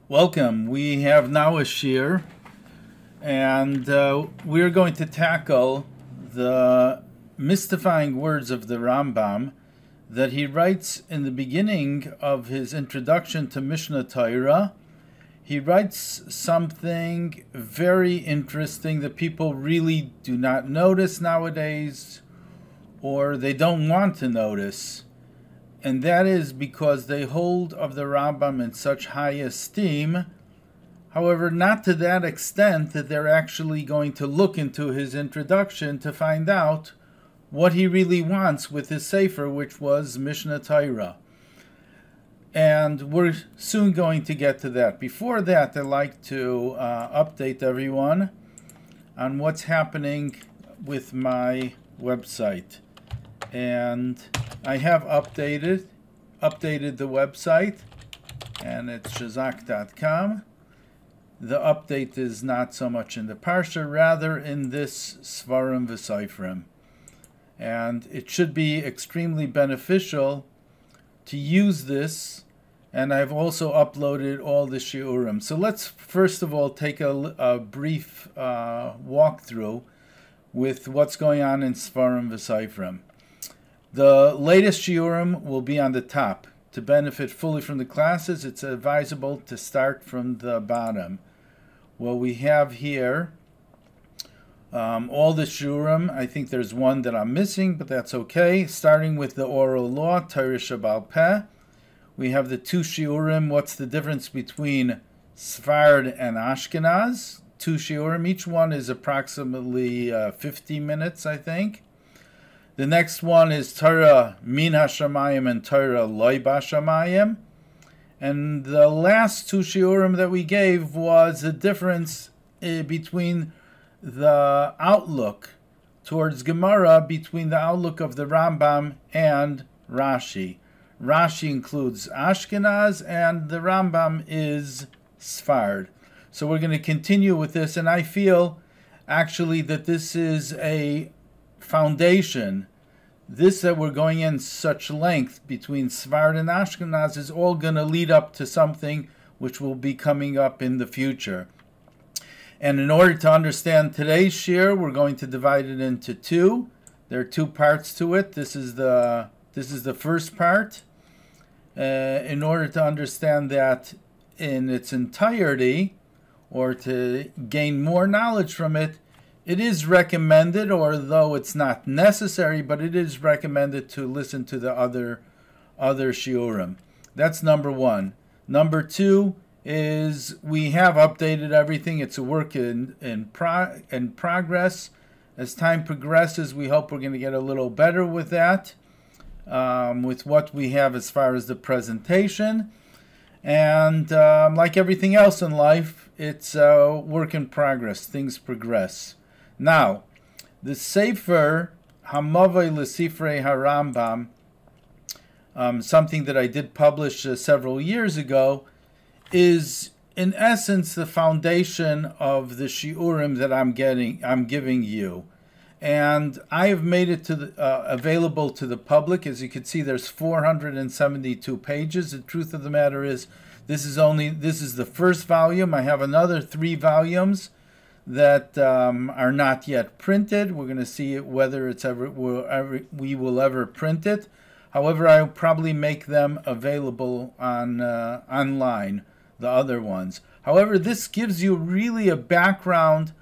Welcome. We have now a shir, and we're going to tackle the mystifying words of the Rambam that he writes in the beginning of his introduction to Mishnah Torah. He writes something very interesting that people really do not notice nowadays, or they don't want to notice. And that is because they hold of the Rambam in such high esteem. However, not to that extent that they're actually going to look into his introduction to find out what he really wants with his sefer, which was Mishnah Torah. And we're soon going to get to that. Before that, I'd like to update everyone on what's happening with my website. And I have updated the website, and it's shazak.com. The update is not so much in the Parsha, rather in this Svarim v'Seifrim. And it should be extremely beneficial to use this, and I've also uploaded all the shiurim. So let's first of all take a brief walkthrough with what's going on in Svarim v'Seifrim. The latest shiurim will be on the top. To benefit fully from the classes, it's advisable to start from the bottom. Well, we have here all the shiurim. I think there's one that I'm missing, but that's okay. Starting with the oral law, Torah Sheba'al Peh. We have the two shiurim. What's the difference between Sfard and Ashkenaz? Two shiurim. Each one is approximately 50 minutes, I think. The next one is Torah Min HaShamayim and Torah Loi B'Shamayim. And the last two shiurim that we gave was the difference between the outlook towards Gemara, between the outlook of the Rambam and Rashi. Rashi includes Ashkenaz, and the Rambam is Sfard. So we're going to continue with this, and I feel actually that this is a foundation. This that we're going in such length between Sfard and Ashkenaz is all going to lead up to something which will be coming up in the future. And in order to understand today's shir, we're going to divide it into two. There are two parts to it. This is the first part. In order to understand that in its entirety, or to gain more knowledge from it, it is recommended, although it's not necessary, but it is recommended to listen to the other shiurim. That's number one. Number two is we have updated everything. It's a work in progress. As time progresses, we hope we're going to get a little better with that, with what we have as far as the presentation. And like everything else in life, it's a work in progress. Things progress. Now, the Sefer Hamavai L'Sifrei HaRambam, something that I did publish several years ago, is in essence the foundation of the shiurim that I'm giving you, and I have made it to available to the public. As you can see, there's 472 pages. The truth of the matter is, this is the first volume. I have another 3 volumes that are not yet printed. We're going to see whether we will ever print it. However, I'll probably make them available online, the other ones. However, this gives you really a background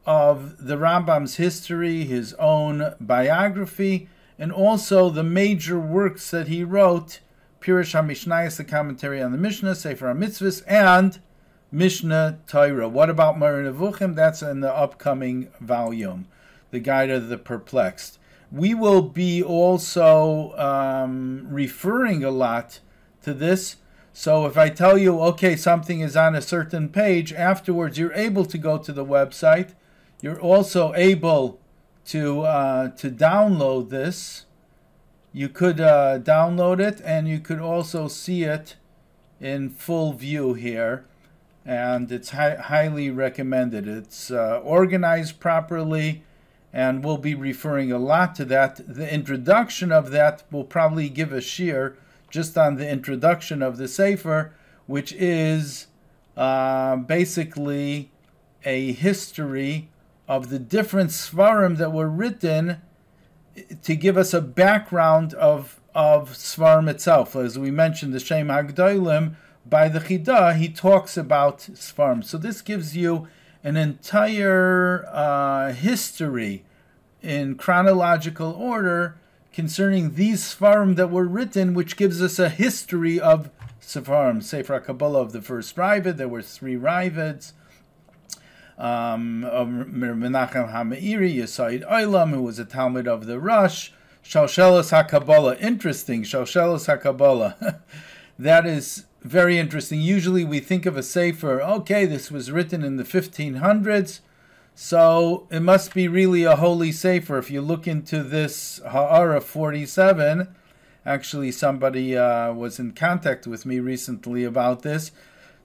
of the Rambam's history, his own biography, and also the major works that he wrote: Pirush HaMishnayos, the commentary on the Mishnah, Sefer HaMitzvos, and Mishnah Torah. What about Moreh Nevuchim? That's in the upcoming volume, the Guide of the Perplexed. We will be also referring a lot to this. So if I tell you, okay, something is on a certain page, afterwards you're able to go to the website. You're also able to download this. You could download it, and you could also see it in full view here. And it's highly recommended. It's organized properly, and we'll be referring a lot to that. The introduction of that will probably give a shir just on the introduction of the Sefer, which is basically a history of the different Svarim that were written to give us a background of Svarim itself. As we mentioned, the Shem HaGdolim, by the Chidah, he talks about Svarim. So this gives you an entire history in chronological order concerning these Svarim that were written, which gives us a history of Svarim. Sefer HaKabbalah of the first Ravid, there were 3 Ravids. Menachem HaMeiri, Yesod Olam, who was a Talmud of the Rosh. Shalshelas HaKabbalah, interesting, Shalshelas HaKabbalah. That is very interesting. Usually we think of a Sefer, okay, this was written in the 1500s, so it must be really a holy Sefer. If you look into this Ha'ara 47, actually somebody was in contact with me recently about this.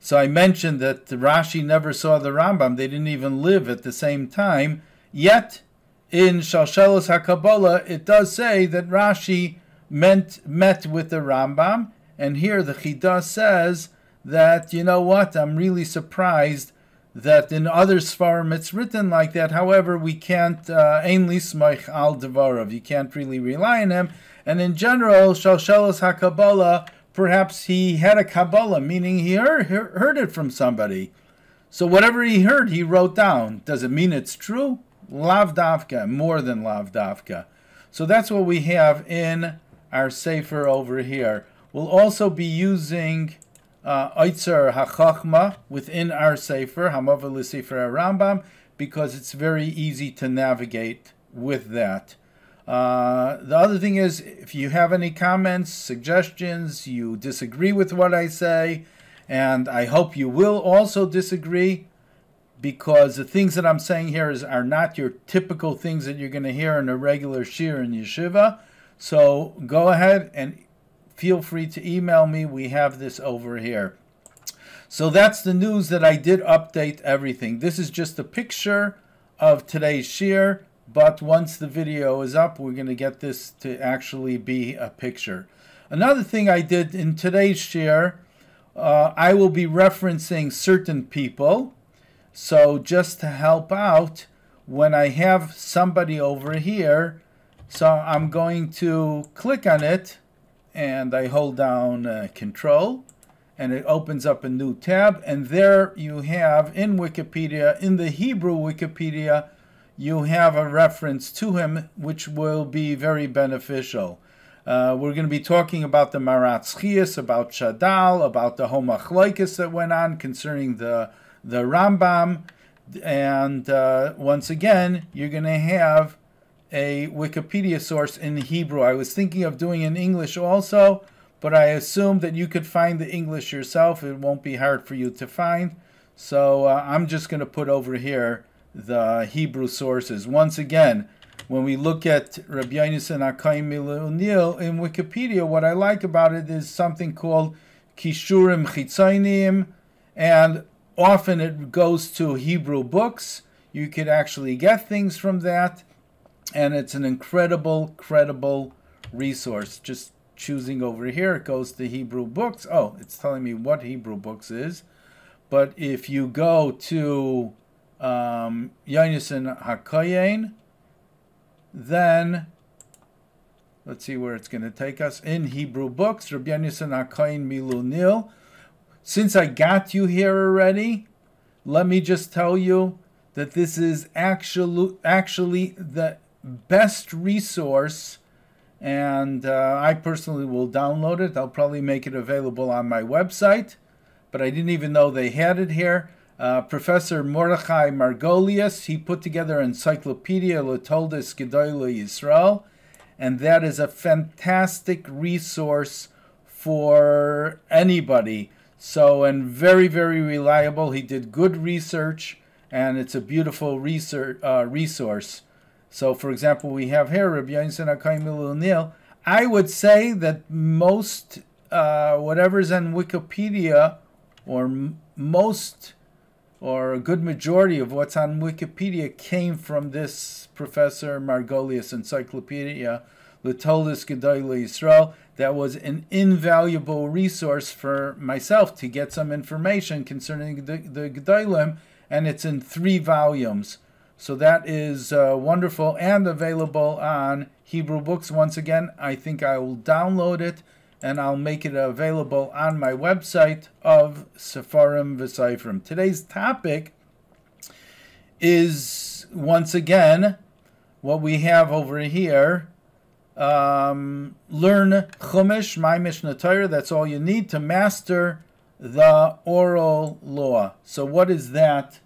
So I mentioned that Rashi never saw the Rambam. They didn't even live at the same time. Yet, in Shalshelas HaKabbalah, it does say that Rashi met with the Rambam. And here the Chidah says that, you know what, I'm really surprised that in other Svarim it's written like that. However, we can't, ein lismoich al Davarov, you can't really rely on him. And in general, Shalshelas HaKabbalah, perhaps he had a Kabbalah, meaning he heard it from somebody. So whatever he heard, he wrote down. Does it mean it's true? Lav davka, more than lav davka. So that's what we have in our Sefer over here. We'll also be using Oitzer HaChachma within our Sefer, Hamava L'Sefer HaRambam, because it's very easy to navigate with that. The other thing is, if you have any comments, suggestions, you disagree with what I say, and I hope you will also disagree, because the things that I'm saying here are not your typical things that you're going to hear in a regular shir in yeshiva. So go ahead and feel free to email me. We have this over here. So that's the news that I did update everything. This is just a picture of today's shir. But once the video is up, we're going to get this to actually be a picture. Another thing I did in today's share, I will be referencing certain people. So just to help out, when I have somebody over here, so I'm going to click on it, and I hold down Control, and it opens up a new tab. And there you have in Wikipedia, in the Hebrew Wikipedia, you have a reference to him, which will be very beneficial. We're going to be talking about the Maratz Chias, about Shadal, about the Homachloikis that went on concerning the Rambam. And once again, you're going to have a Wikipedia source in Hebrew. I was thinking of doing in English also, but I assume that you could find the English yourself. It won't be hard for you to find. So I'm just going to put over here the Hebrew sources. Once again, when we look at Rabbi Yonasan HaKohen Milunil in Wikipedia, what I like about it is something called Kishurim Chitzoniim, and often it goes to Hebrew books. You could actually get things from that, and it's an credible resource. Just choosing over here, it goes to Hebrew books. Oh, it's telling me what Hebrew books is. But if you go to Yonasan HaKohen, then let's see where it's going to take us. In Hebrew books, Rabbi Yonasan HaKohen Milunil. Since I got you here already, let me just tell you that this is actually the best resource, and I personally will download it. I'll probably make it available on my website, but I didn't even know they had it here. Professor Mordechai Margolius, he put together Encyclopedia L'Toldos Gedolah Yisrael, and that is a fantastic resource for anybody. So, and very, very reliable. He did good research, and it's a beautiful resource. So, for example, we have here Rabbi Yonasan HaKohen Milunil. I would say that most, whatever's on Wikipedia, or most, or a good majority of what's on Wikipedia came from this Professor Margolius Encyclopedia L'tolis Gedolei Yisrael. That was an invaluable resource for myself to get some information concerning the Gedolim, and it's in 3 volumes. So that is wonderful and available on Hebrew Books. Once again, I think I will download it and I'll make it available on my website of Sefarim V'Seifrim. Today's topic is, once again, what we have over here. Learn Chumash, my Mishnah Torah. That's all you need to master the oral law. So what is that?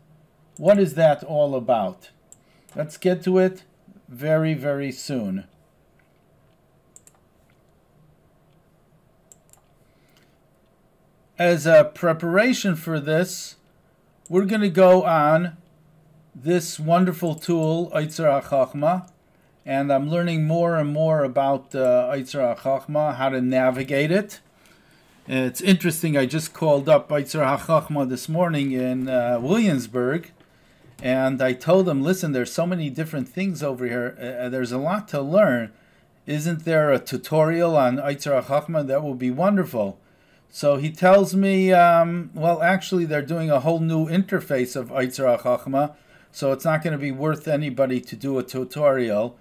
What is that all about? Let's get to it very, very soon. As a preparation for this, we're going to go on this wonderful tool, Eitzer HaChachma, and I'm learning more and more about Eitzer HaChachma, how to navigate it. It's interesting, I just called up Eitzer HaChachma this morning in Williamsburg, and I told him, listen, there's so many different things over here, there's a lot to learn. Isn't there a tutorial on Eitzer HaChachma? That would be wonderful. So he tells me, well, actually, they're doing a whole new interface of Eitzer HaChachma, so it's not going to be worth anybody to do a tutorial.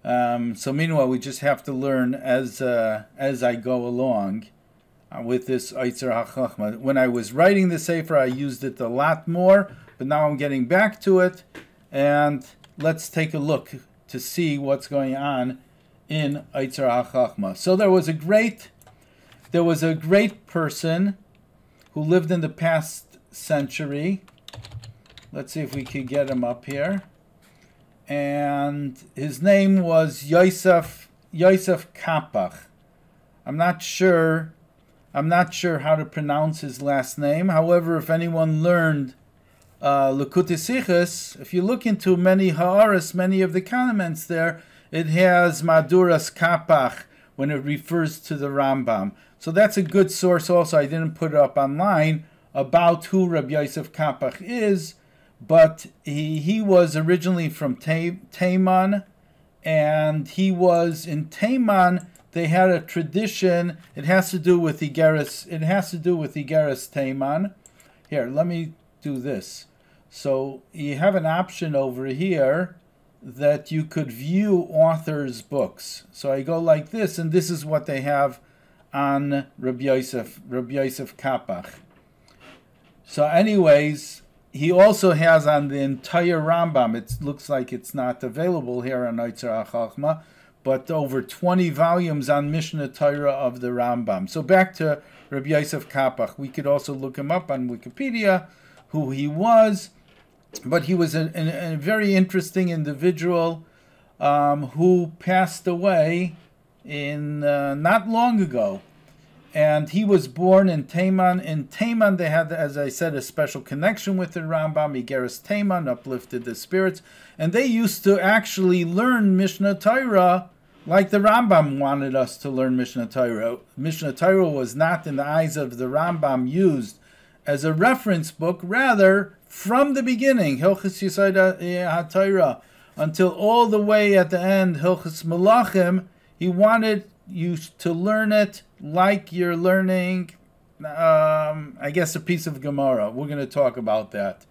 So meanwhile, we just have to learn as I go along with this Eitzer HaChachma. When I was writing the Sefer, I used it a lot more, but now I'm getting back to it, and let's take a look to see what's going on in Eitzer HaChachma. So there was a great person who lived in the past century. Let's see if we could get him up here. And his name was Yosef Kapach. I'm not sure how to pronounce his last name. However, if anyone learned Likutei Sichos, if you look into many ha'aros, many of the comments there, it has Maduras Kapach when it refers to the Rambam. So that's a good source also. I didn't put it up online about who Rabbi Yosef Kapach is, but he was originally from Teiman, and he was in Teiman. They had a tradition. It has to do with Igeres. It has to do with Igeres Teiman. Here, let me do this. So you have an option over here that you could view authors' books. So I go like this, and this is what they have on Rabbi Yosef Kapach. So anyways, he also has on the entire Rambam, it looks like it's not available here on Eitzer HaChachma, but over 20 volumes on Mishnah Torah of the Rambam. So back to Rabbi Yosef Kapach. We could also look him up on Wikipedia, who he was, but he was a very interesting individual who passed away in not long ago. And he was born in Teiman. In Teiman, they had, as I said, a special connection with the Rambam. Igeres Teiman uplifted the spirits. And they used to actually learn Mishnah Torah like the Rambam wanted us to learn Mishnah Torah. Mishnah Torah was not, in the eyes of the Rambam, used as a reference book. Rather, from the beginning, Hilchos Yesod HaTorah, until all the way at the end, Hilchos Melachim, he wanted you to learn it like you're learning, I guess, a piece of Gemara. We're going to talk about that.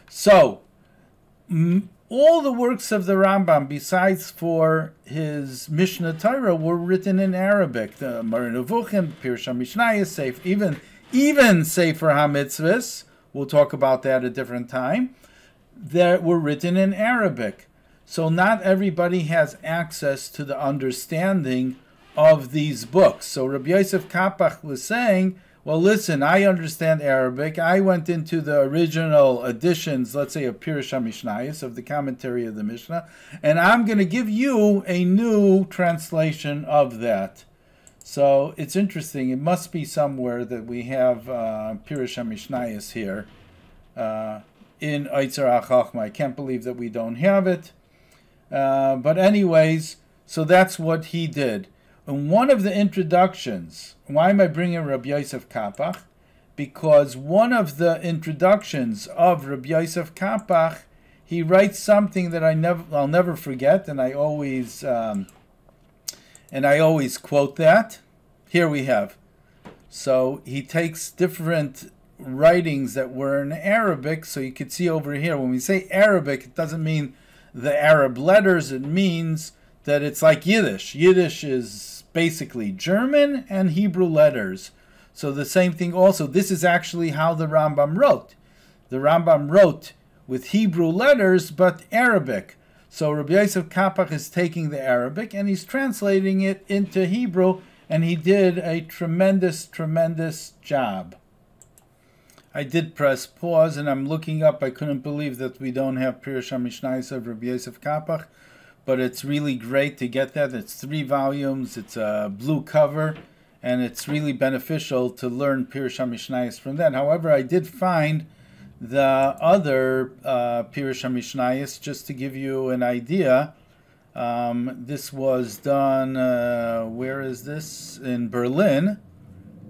So, all the works of the Rambam, besides for his Mishnah Torah, were written in Arabic. The Moreh Nevuchim, Pirush HaMishnayos, even Sefer HaMitzvos, we'll talk about that at a different time, that were written in Arabic. So not everybody has access to the understanding of these books. So Rabbi Yosef Kapach was saying, well, listen, I understand Arabic. I went into the original editions, let's say, of Pirush HaMishnayos, of the commentary of the Mishnah, and I'm going to give you a new translation of that. So it's interesting. It must be somewhere that we have Pirush HaMishnayos here in Eitzer HaChachma. I can't believe that we don't have it. But anyways, so that's what he did. In one of the introductions, why am I bringing Rabbi Yosef Kapach? Because one of the introductions of Rabbi Yosef Kapach, he writes something that I'll never forget, and I always And I always quote that. Here we have. So he takes different writings that were in Arabic. So you can see over here, when we say Arabic, it doesn't mean the Arab letters. It means that it's like Yiddish. Yiddish is basically German and Hebrew letters. So the same thing also. This is actually how the Rambam wrote. The Rambam wrote with Hebrew letters, but Arabic. So Rabbi Yosef Kapach is taking the Arabic and he's translating it into Hebrew, and he did a tremendous, tremendous job. I did press pause, and I'm looking up. I couldn't believe that we don't have Pirush HaMishnayos of Rabbi Yosef Kapach, but it's really great to get that. It's 3 volumes. It's a blue cover, and it's really beneficial to learn Pirush HaMishnayos from that. However, I did find the other Pirush HaMishnayos, just to give you an idea. This was done, where is this? In Berlin.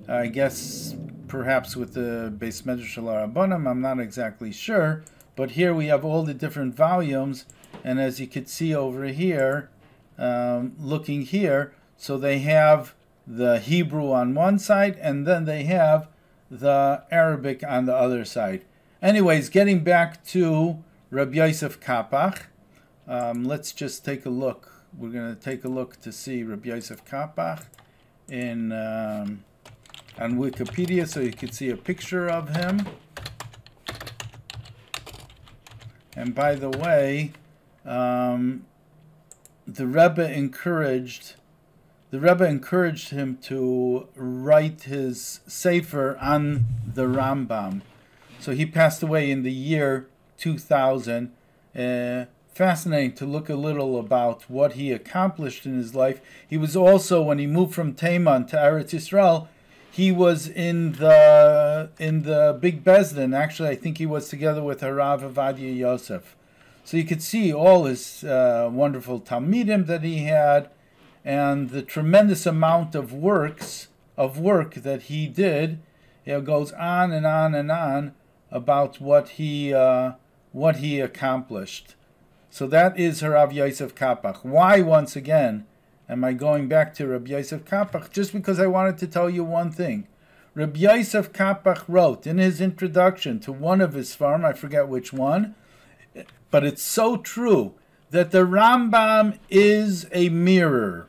I guess perhaps with the Beis Medrash Shel Rabbanim, I'm not exactly sure. But here we have all the different volumes, and as you can see over here, looking here, so they have the Hebrew on one side, and then they have the Arabic on the other side. Anyways, getting back to Rabbi Yosef Kapach, let's just take a look. We're going to take a look to see Rabbi Yosef Kapach in on Wikipedia, so you can see a picture of him. And by the way, the Rebbe encouraged him to write his sefer on the Rambam. So he passed away in the year 2000. Fascinating to look a little about what he accomplished in his life. He was also, when he moved from Teiman to Eretz Yisrael, he was in the Big Bezdin. Actually, I think he was together with Harav Avadia Yosef. So you could see all his wonderful Talmidim that he had, and the tremendous amount of work that he did. It goes on and on and on about what he accomplished. So that is Harav Yosef Kapach. Why, once again, am I going back to Rabbi Yosef Kapach? Just because I wanted to tell you one thing. Rabbi Yosef Kapach wrote in his introduction to one of his farm, I forget which one, but it's so true, that the Rambam is a mirror.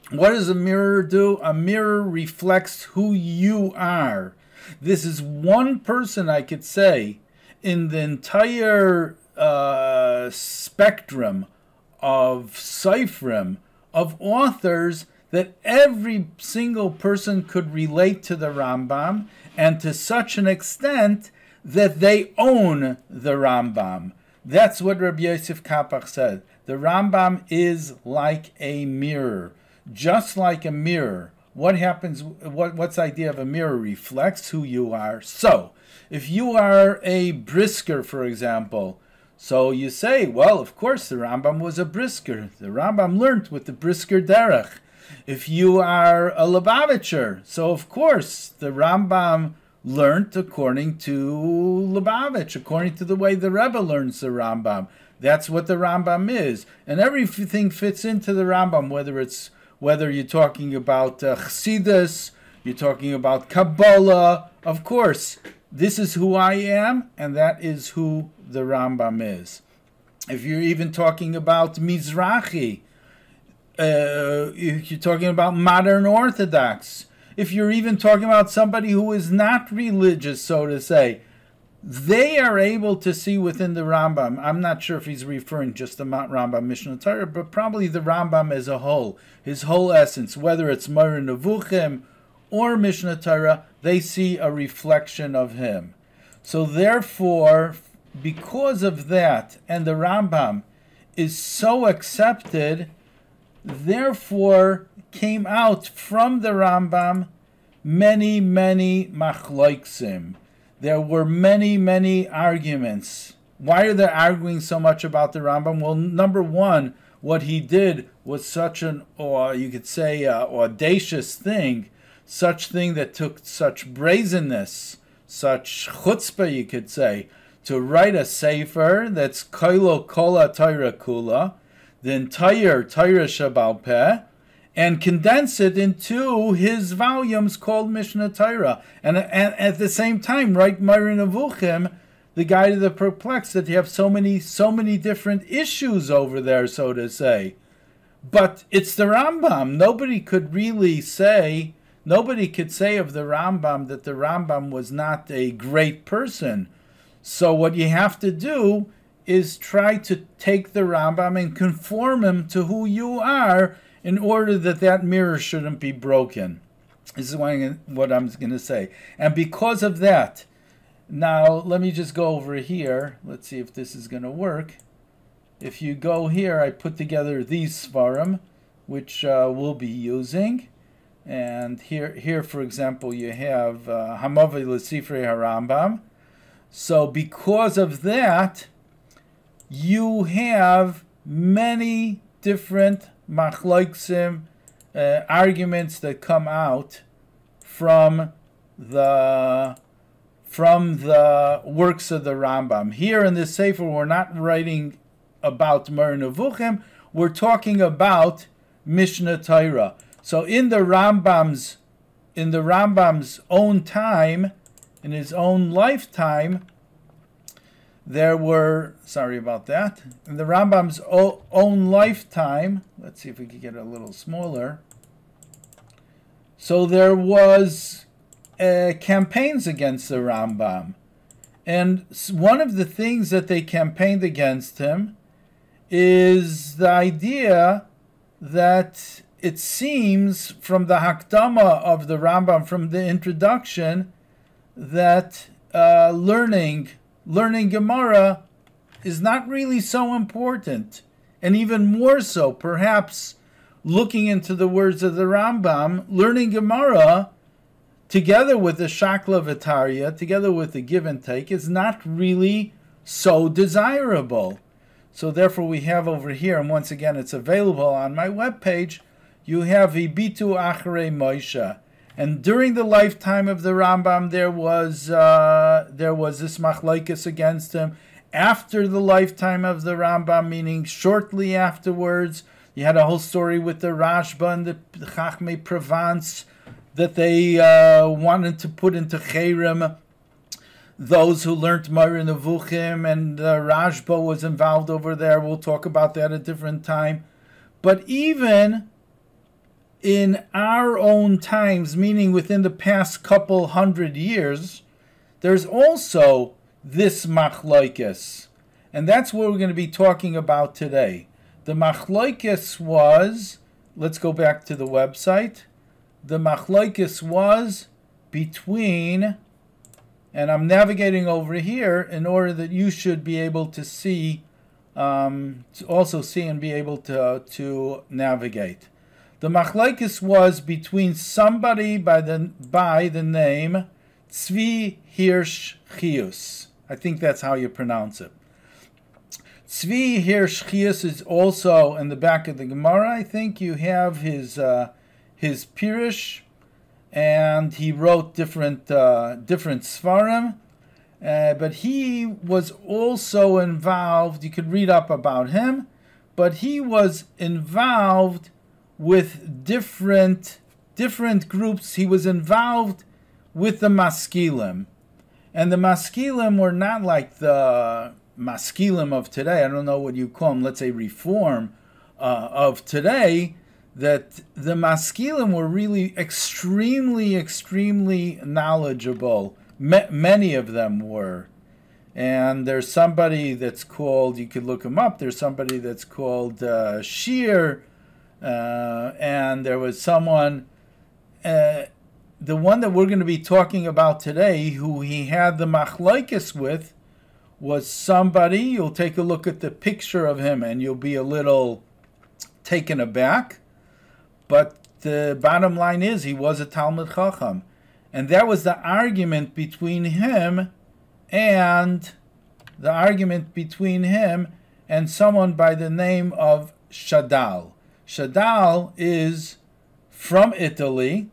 What does a mirror do? A mirror reflects who you are. This is one person, I could say, in the entire spectrum of Seifrim, of authors, that every single person could relate to the Rambam, and to such an extent that they own the Rambam. That's what Rabbi Yosef Kapach said. The Rambam is like a mirror. Just like a mirror. What happens, what's the idea of a mirror? Reflects who you are. So, if you are a brisker, for example, so you say, well, of course, the Rambam was a brisker. The Rambam learned with the brisker derech. If you are a Lubavitcher, so of course, the Rambam learned according to Lubavitch, according to the way the Rebbe learns the Rambam. That's what the Rambam is. And everything fits into the Rambam, whether you're talking about Chassidus, you're talking about Kabbalah. Of course, this is who I am, and that is who the Rambam is. If you're even talking about Mizrahi, if you're talking about modern Orthodox, if you're even talking about somebody who is not religious, so to say, they are able to see within the Rambam. I'm not sure if he's referring just to Rambam Mishnah Torah, but probably the Rambam as a whole, his whole essence, whether it's Moreh Nevuchim or Mishnah Torah, they see a reflection of him. So therefore, because of that, and the Rambam is so accepted, therefore came out from the Rambam many, many machloiksim. There were many, many arguments. Why are they arguing so much about the Rambam? Well, number one, what he did was such an, or you could say, audacious thing, such thing that took such brazenness, such chutzpah, you could say, to write a sefer that's Klalo Kola Torah Kula, the entire Torah Shabal Peh, and condense it into his volumes called Mishnah Torah. And at the same time, write Moreh Nevuchim, the Guide of the Perplexed, that you have so many different issues over there, so to say. But it's the Rambam. Nobody could say of the Rambam that the Rambam was not a great person. So what you have to do is try to take the Rambam and conform him to who you are in order that mirror shouldn't be broken. This is what I'm going to say. And because of that, now let me just go over here. Let's see if this is going to work. If you go here, I put together these Svarim, which we'll be using. And here, for example, you have Hamavei L'Sifrei HaRambam. So because of that, you have many different machloksim arguments that come out from the works of the Rambam. Here in this Sefer, we're not writing about Moreh Nevuchim, we're talking about Mishnah Torah. So in the Rambam's own time, in his own lifetime, there were, sorry about that, in the Rambam's own lifetime, let's see if we can get it a little smaller. So there was campaigns against the Rambam. And one of the things that they campaigned against him is the idea that it seems from the Hakdama of the Rambam, from the introduction, that learning Gemara is not really so important. And even more so, perhaps looking into the words of the Rambam, learning Gemara together with the Shakla V'Tarya, together with the give and take, is not really so desirable. So therefore we have over here, and once again it's available on my webpage, you have Ibitu Acharei Moshe. And during the lifetime of the Rambam, there was this machlokes against him. After the lifetime of the Rambam, meaning shortly afterwards, you had a whole story with the Rashba and the Chachmei Provence that they wanted to put into Cherem those who learnt Moreh Nevuchim, and the Rashba was involved over there. We'll talk about that at a different time. But even in our own times, meaning within the past couple hundred years, there's also this machlokes. And that's what we're going to be talking about today. The machlokes was, let's go back to the website. The machlokes was between, and I'm navigating over here in order that you should be able to see, to also see and be able to navigate. The machlokes was between somebody by the name Tzvi Hirsch Chius. I think that's how you pronounce it. Tzvi Hirsch Chius is also in the back of the Gemara. I think you have his Pirush, and he wrote different Svarim. But he was also involved. You could read up about him, but he was involved with different groups. He was involved with the Maskilim. And the Maskilim were not like the Maskilim of today. I don't know what you call them, let's say Reform of today, that the Maskilim were really extremely knowledgeable. Many of them were. And there's somebody that's called, you could look him up, there's somebody that's called Shir, and there was someone, the one that we're going to be talking about today, who he had the machlokes with, was somebody, you'll take a look at the picture of him and you'll be a little taken aback, but the bottom line is he was a Talmud Chacham. And that was the argument between him and someone by the name of Shadal. Shadal is from Italy.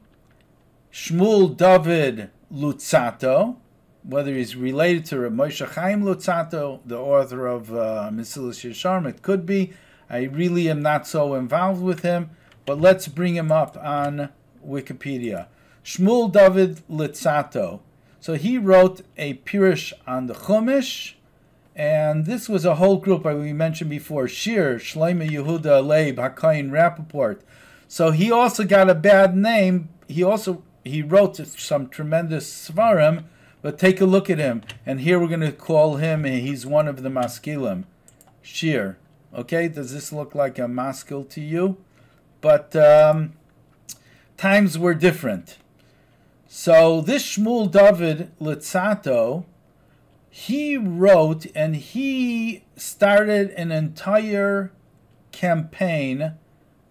Shmuel David Luzzatto, whether he's related to Reb Moshe Chaim Luzzatto, the author of Mesilas Yesharim, it could be. I really am not so involved with him. but let's bring him up on Wikipedia. Shmuel David Litzato. So he wrote a Pirush on the Chumash, and this was a whole group we mentioned before: Shir, Shlomo Yehuda Leib, Hakayin Rappaport. So he also got a bad name. He wrote some tremendous svarim, but take a look at him. And here we're going to call him, he's one of the maskilim. Shir. Okay, does this look like a maskil to you? But times were different. So this Shmuel David Litzato, he wrote and he started an entire campaign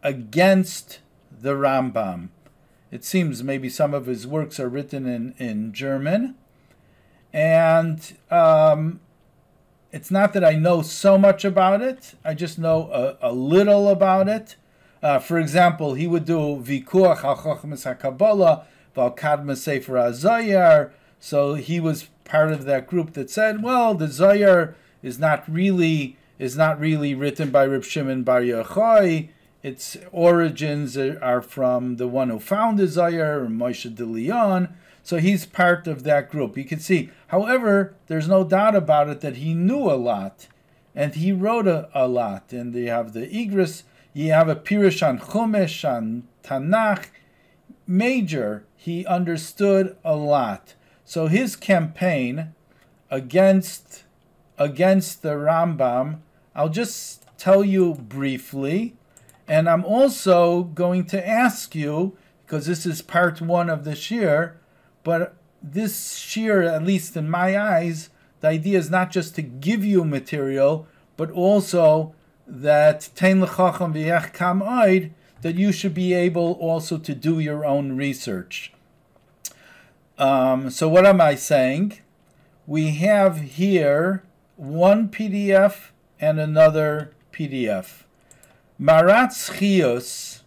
against the Rambam. It seems maybe some of his works are written in German. And it's not that I know so much about it. I just know a little about it. For example, he would do Vikuach al Chochmas HaKabbalah, Val Kadma Sefer HaZayar. So he was part of that group that said, well, the Zayar is not really written by Reb Shimon Bar Yochai. Its origins are from the one who founded Zayar, Moshe de Leon. So he's part of that group. You can see, however, there's no doubt about it that he knew a lot, and he wrote a lot. And you have the Igris, you have a Pirush on Chumash, on Tanakh, major. He understood a lot. So his campaign against the Rambam, I'll just tell you briefly, and I'm also going to ask you, because this is part one of the shir, but this shir, at least in my eyes, the idea is not just to give you material, but also that Tein L'Chacham V'Yech Kam Oid, that you should be able also to do your own research. So what am I saying? We have here one PDF and another PDF. Maratz Chios,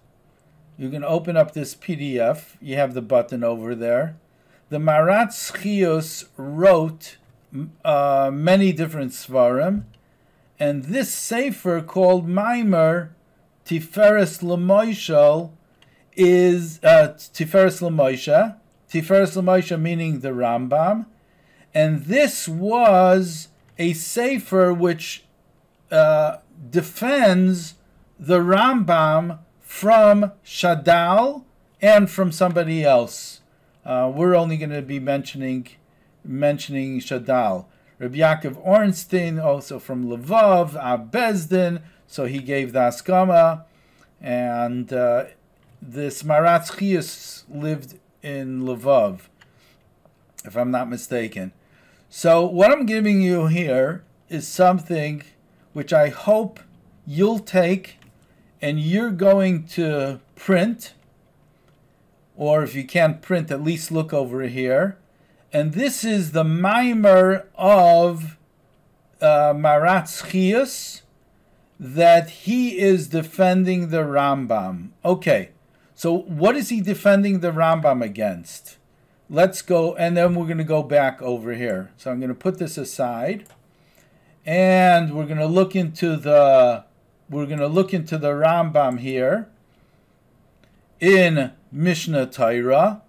you can open up this PDF. You have the button over there. The Maratz Chios wrote many different svarim, and this sefer called Maimer Tiferes L'Moishel is Tiferes L'Moisha. Tiferes L'Moisha meaning the Rambam, and this was a sefer which defends the Rambam from Shadal and from somebody else. We're only going to be mentioning Shadal. Rabbi Yaakov Ornstein, also from Lvov, Bezdin, so he gave the Askama, and this Maratz Chios lived in Lvov, if I'm not mistaken. So what I'm giving you here is something which I hope you'll take and you're going to print, or if you can't print, at least look over here. And this is the Maimer of Maratz Chios, that he is defending the Rambam. Okay, so what is he defending the Rambam against? Let's go, and then we're going to go back over here. So I'm going to put this aside, and we're going to look into the Rambam here in Mishnah Torah.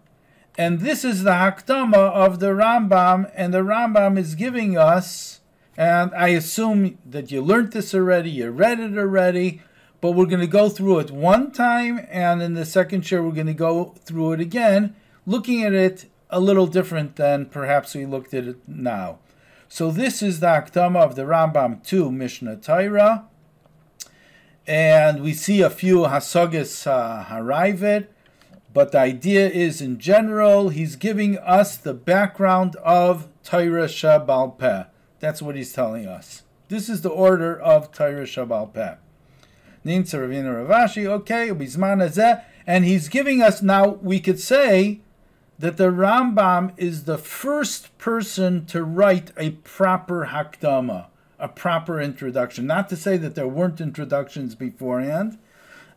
And this is the Hakdama of the Rambam, and the Rambam is giving us, and I assume that you learned this already, you read it already, but we're going to go through it one time, and in the second share we're going to go through it again, looking at it a little different than perhaps we looked at it now. So this is the Hakdama of the Rambam to Mishnah Torah, and we see a few Hasagas Haravid. But the idea is, in general, he's giving us the background of Torah Sheba'al Peh. That's what he's telling us. This is the order of Torah Sheba'al Peh. Nimtza Ravina Ravashi, okay, Ubizman Hazeh, and he's giving us, now we could say that the Rambam is the first person to write a proper Hakdama, a proper introduction. Not to say that there weren't introductions beforehand.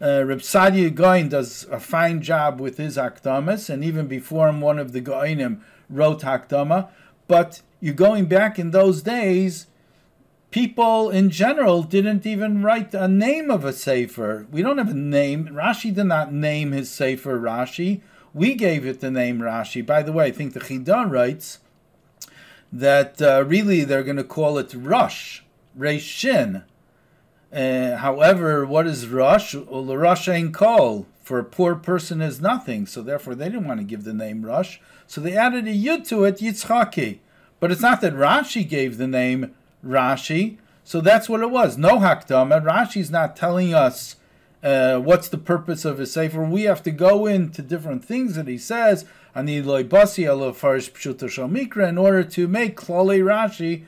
Reb Sadia Goin does a fine job with his Hakdamas, and even before him, one of the Goinim wrote Hakdama. But you're going back in those days, people in general didn't even write a name of a sefer. We don't have a name. Rashi did not name his sefer Rashi. We gave it the name Rashi. By the way, I think the Chidah writes that really they're going to call it Rosh, Reish Shin. However, what is Rosh? Well, the Rosh ain't kol. For a poor person is nothing. So therefore they didn't want to give the name Rosh. So they added a Yud to it, Yitzchaki. But it's not that Rashi gave the name Rashi. So that's what it was. No Hakdama. Rashi's not telling us what's the purpose of his sefer. We have to go into different things that he says in order to make Klalo Rashi,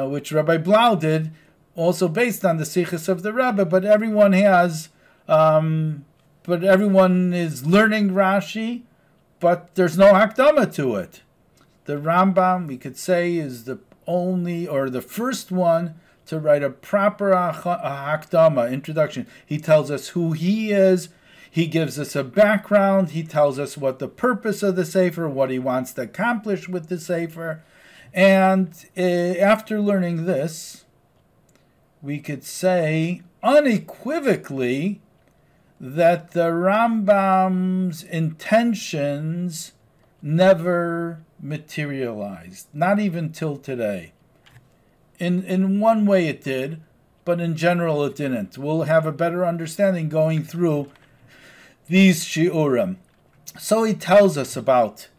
which Rabbi Blau did, also based on the Sichos of the Rebbe. But everyone has, but everyone is learning Rashi, but there's no Hakdama to it. The Rambam, we could say, is the only or the first one to write a proper Hakdama, introduction. He tells us who he is. He gives us a background. He tells us what the purpose of the Sefer, what he wants to accomplish with the Sefer. And after learning this, we could say unequivocally that the Rambam's intentions never materialized, not even till today. In one way it did, but in general it didn't. We'll have a better understanding going through these shiurim. So he tells us about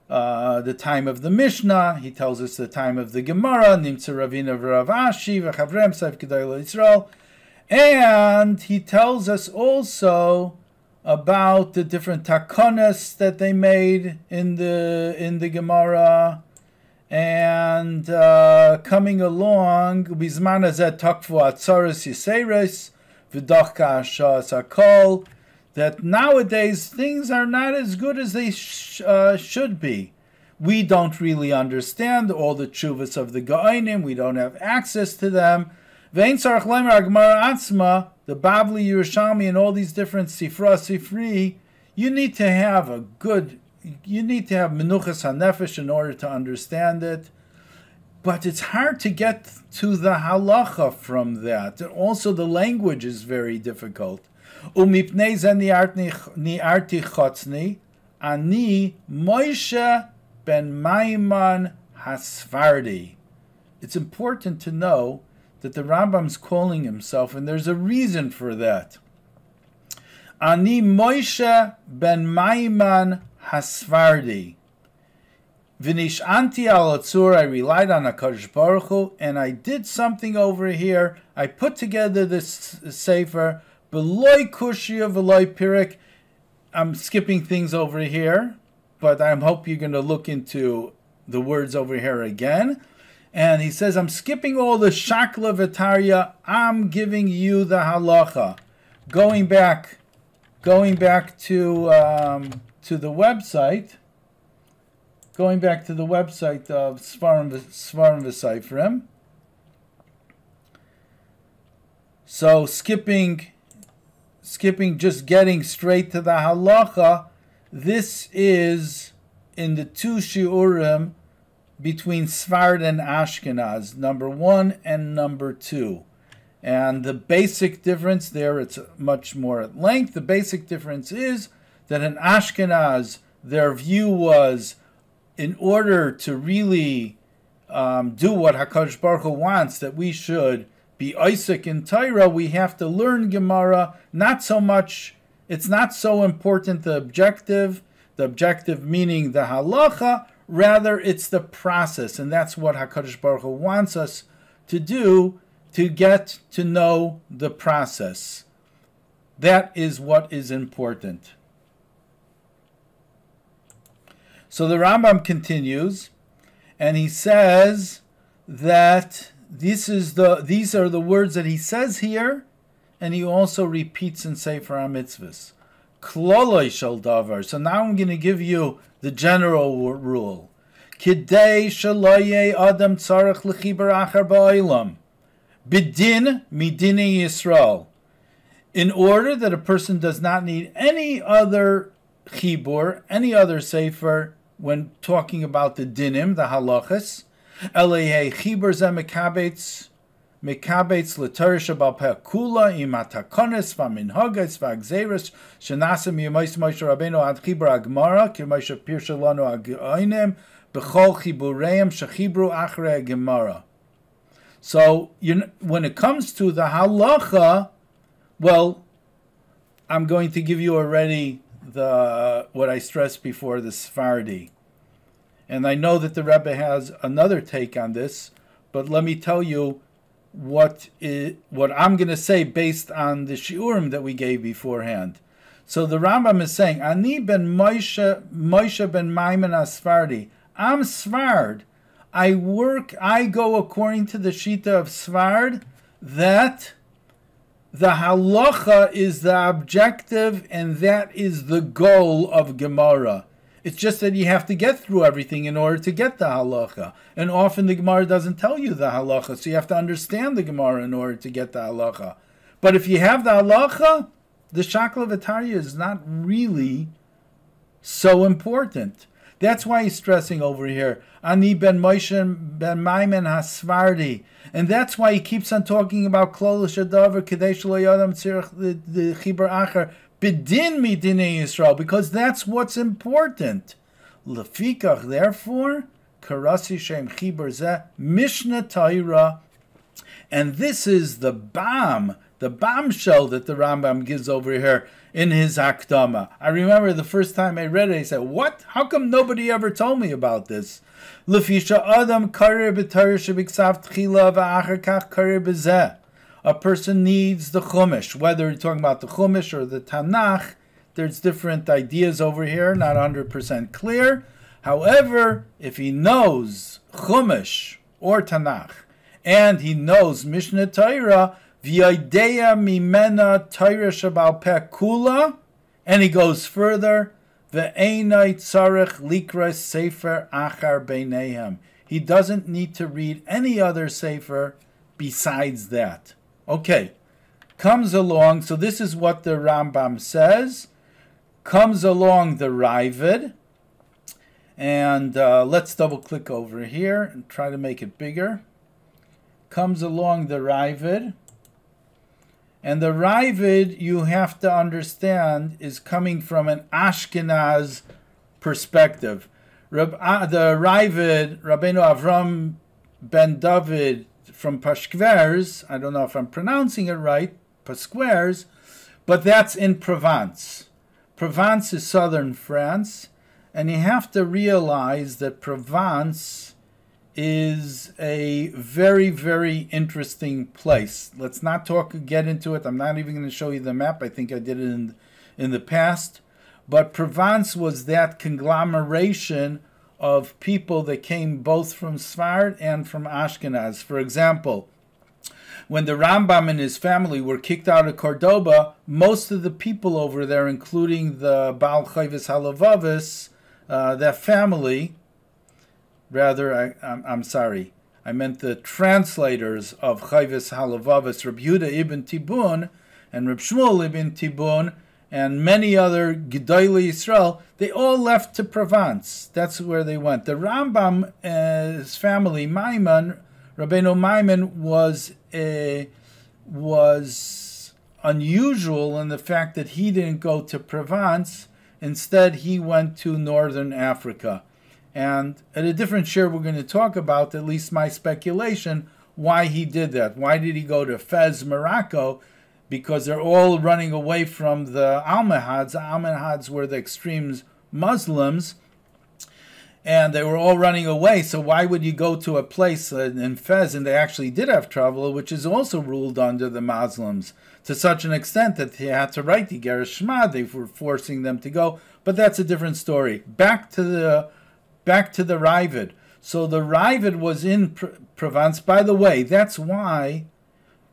the time of the Mishnah. He tells us the time of the Gemara, Nimtza Ravina v'Rav Ashi v'Chavrem Seif Kedai L'Yisrael. And he tells us also about the different takonas that they made in the Gemara, and coming along bizman hazeh takfu atzaros yiseres v'dochka hashas hakol, that nowadays things are not as good as they should be. We don't really understand all the tshuvas of the Gaonim. We don't have access to them. Ve'ein tzarich lemer Gemara atzma, the Bavli, Yerushalmi, and all these different Sifri, you need to have menuchas hanefesh in order to understand it. But it's hard to get to the halacha from that. And also the language is very difficult. Umipnei ze ni'arti chotzny, ani Moshe ben Maimon Hasfardi. It's important to know that the Rambam's calling himself, and there's a reason for that. Ani Moshe ben Maimon Hasfardi. V'nishanti al atzur, I relied on HaKadosh Baruch Hu, and I did something over here. I put together this sefer, b'loi kushya v'loi pirik. I'm skipping things over here, but I hope you're going to look into the words over here again. And he says, I'm skipping all the shakla v'tarya. I'm giving you the halacha. Going back to the website. Going back to the website of Svarim v'Seifrim. So skipping, just getting straight to the halacha. This is in the two shiurim between Sfard and Ashkenaz, number 1 and number 2. And the basic difference there, it's much more at length. The basic difference is that in Ashkenaz, their view was, in order to really do what HaKadosh Baruch Hu wants, that we should be Isaac in Torah, we have to learn Gemara. Not so much, it's not so important the objective meaning the halacha, rather it's the process, and that's what HaKadosh Baruch Hu wants us to do, to get to know the process. That is what is important. So the Rambam continues, and he says that these are the words that he says here, and he also repeats in Sefer HaMitzvahs. Klalo shel Davar. So now I'm going to give you the general rule. Kidei shelo yeh adam tzarich lechiber acher ba'olam. Bidin midinei Yisrael. In order that a person does not need any other chibur, any other sefer, when talking about the dinim, the halachas, elehei chibur ze mekabetz Mikabetz l'Torah shebal peh kula im hatakonis v'minhagos v'agzeres shenasa miyamos Moshe Rabbeinu ad chibur hagmara ki Moshe pirsha lanu ha'geonim b'chol chibureim shechibru achrei ha'gemara. So when it comes to the halacha, well, I'm going to give you already what I stressed before, the Sephardi. And I know that the Rebbe has another take on this, but let me tell you what I'm going to say based on the shiurim that we gave beforehand. So the Rambam is saying, Ani ben Moshe ben Maimon Asfardi. I'm Svard. I go according to the Shita of Svard, that the halacha is the objective and that is the goal of Gemara. It's just that you have to get through everything in order to get the halacha. And often the Gemara doesn't tell you the halacha, so you have to understand the Gemara in order to get the halacha. But if you have the halacha, the Shakla V'Tarya is not really so important. That's why he's stressing over here, Ani ben Moshe ben Maimon Hasvardi. And that's why he keeps on talking about Klalo Davar Kadesh Lo Yadam Tzirich the Chibur Acher B'din Midinei Yisrael, because that's what's important. Lefikach, therefore, Karasi Shem Chibur Zeh Mishnah Torah, and this is the bombshell that the Rambam gives over here in his Hakdama. I remember the first time I read it, I said, what? How come nobody ever told me about this? Lefisha Adam Karir B'Torah Shebiksav Tchila V'Acher Kach Karir B'Zeh. A person needs the Chumash, whether you're talking about the Chumash or the Tanakh. There's different ideas over here, not 100% clear. However, if he knows Chumash or Tanakh, and he knows Mishnah Torah, V'yaideya mimena Torah shabal peh kula, and he goes further, Ve'enai tzarech likras sefer achar beinehem. He doesn't need to read any other sefer besides that. Okay, comes along, so this is what the Rambam says, comes along the Ravid, and let's double click over here and try to make it bigger. Comes along the Ravid, and the Ravid, you have to understand, is coming from an Ashkenaz perspective. The Ravid, Rabbeinu Avram ben David from Pashkvers, I don't know if I'm pronouncing it right, Pasquers, but that's in Provence. Provence is southern France, and you have to realize that Provence is a very, very interesting place. Let's not get into it. I'm not even going to show you the map. I think I did it in the past. But Provence was that conglomeration of people that came both from Sfard and from Ashkenaz. For example, when the Rambam and his family were kicked out of Cordoba, most of the people over there, including the Baal Chayvis Halavavis, that family, I'm sorry, I meant the translators of Chayvis Halavavis, Reb Yehuda ibn Tibun and Reb Shmuel ibn Tibun, and many other Gedolei Yisrael, they all left to Provence. That's where they went. The Rambam, his family, Maimon, Rabbeinu Maimon, was unusual in the fact that he didn't go to Provence. Instead, he went to northern Africa. And at a different share, we're going to talk about, at least my speculation, why he did that. Why did he go to Fez, Morocco? Because they're all running away from the Almohads. The Almohads were the extremes Muslims, and they were all running away. So why would you go to a place in Fez, and they actually did have travel, which is also ruled under the Muslims, to such an extent that they had to write the Gerish Shema. They were forcing them to go. But that's a different story. Back to the Ravid. So the Ravid was in Provence. By the way, that's why,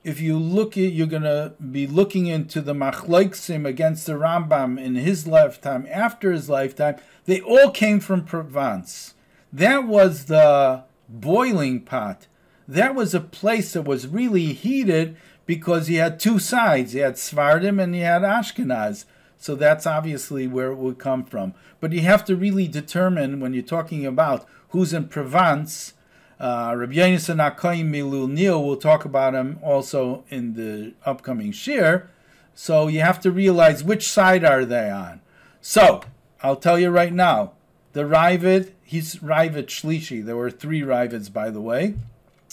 if you look at, you're going to be looking into the Machloksim against the Rambam in his lifetime, after his lifetime, they all came from Provence. That was the boiling pot. That was a place that was really heated because you had two sides. You had Sfardim and you had Ashkenaz. So that's obviously where it would come from. But you have to really determine, when you're talking about who's in Provence, Rabbi Yonasan HaKohen Milul Nil, we'll talk about him also in the upcoming shir. So you have to realize which side are they on. So, I'll tell you right now, the Ravid, he's Ravid Shlishi. There were 3 Ravids, by the way.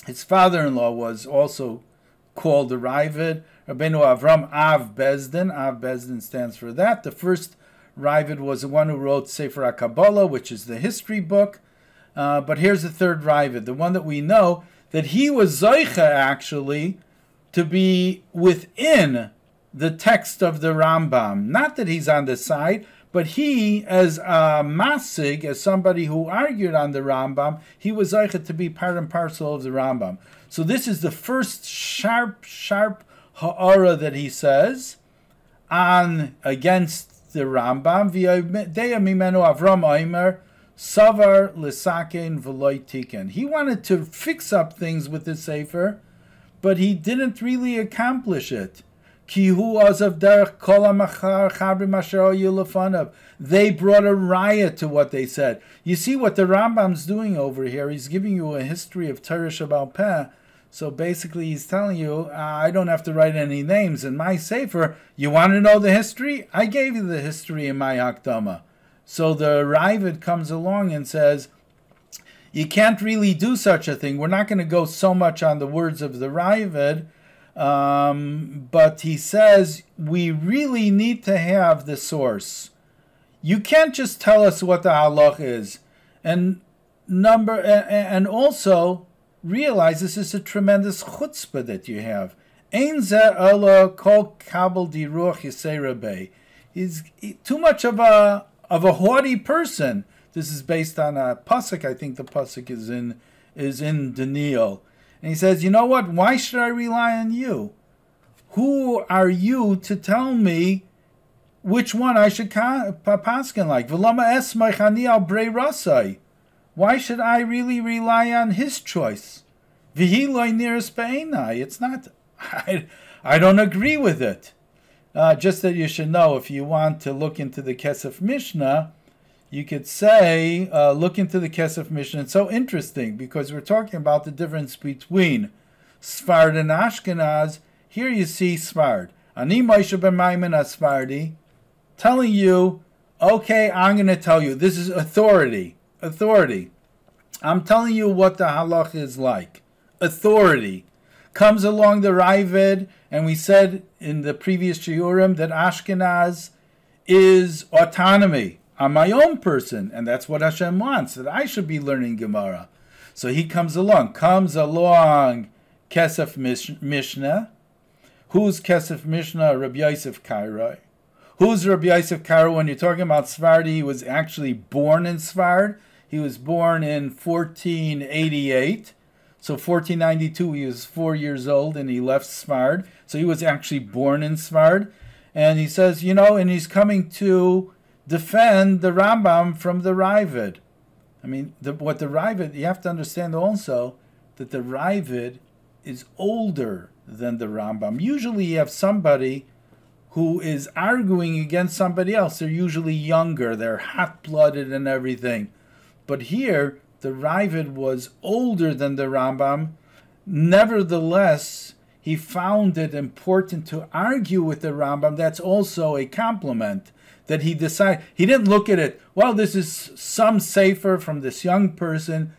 His father-in-law was also called the Ravid, Rabbeinu Avram Av Bezdin. Av Bezdin stands for that. The first Ravid was the one who wrote Sefer HaKabbalah, which is the history book. But here's the third Ravid, the one that we know, that he was Zoicha, actually, to be within the text of the Rambam. Not that he's on the side, but he, as a Masig, as somebody who argued on the Rambam, he was Zoicha to be part and parcel of the Rambam. So this is the first sharp ha'ara that he says on against the Rambam. V'yodea mimenu Avram Omer, Savar Lisaken V'loy Tiken. He wanted to fix up things with the Sefer, but he didn't really accomplish it. They brought a riot to what they said. You see what the Rambam's doing over here? He's giving you a history of Torah Shabbal Peh. So basically he's telling you, I don't have to write any names in my Sefer. You want to know the history? I gave you the history in my Hakdama. So the Ravid comes along and says, you can't really do such a thing. We're not going to go so much on the words of the Ravid, but he says, we really need to have the source. You can't just tell us what the halach is. And also realize this is a tremendous chutzpah that you have. Ein ze ela kol kabel di ruach yisei rabei. He's too much of a haughty person. This is based on a pasuk. I think the pasuk is in Daniel. And he says, you know what? Why should I rely on you? Who are you to tell me which one I should paskin like? V'lama esmach ani al brei rasai. Why should I really rely on his choice? V'hi loy niras be'enai. It's not. I don't agree with it. Just that you should know, if you want to look into the Kesef Mishnah, you could say, look into the Kesef Mishnah. It's so interesting because we're talking about the difference between Sfard and Ashkenaz. Here you see Sfard. Ani Moshe ben Maimon Asfardi, telling you, okay, I'm going to tell you. This is authority. Authority. I'm telling you what the halach is like. Authority. Comes along the Ravid, and we said in the previous shiurim that Ashkenaz is autonomy. I'm my own person, and that's what Hashem wants, that I should be learning Gemara. So he comes along Kesef Mishnah. Who's Kesef Mishnah? Rabbi Yosef Kairoi. Who's Rabbi Yosef Kairoi? When you're talking about Sfardi, he was actually born in Sfard. He was born in 1488. So 1492, he was 4 years old, and he left Sfard. So he was actually born in Sfard. And he says, and he's coming to defend the Rambam from the Ravid. I mean, what the Ravid, you have to understand also that the Ravid is older than the Rambam. Usually you have somebody who is arguing against somebody else. They're usually younger. They're hot-blooded and everything. But here, the Ravid was older than the Rambam. Nevertheless, he found it important to argue with the Rambam. That's also a compliment that he decided. He didn't look at it, well, this is some sefer from this young person.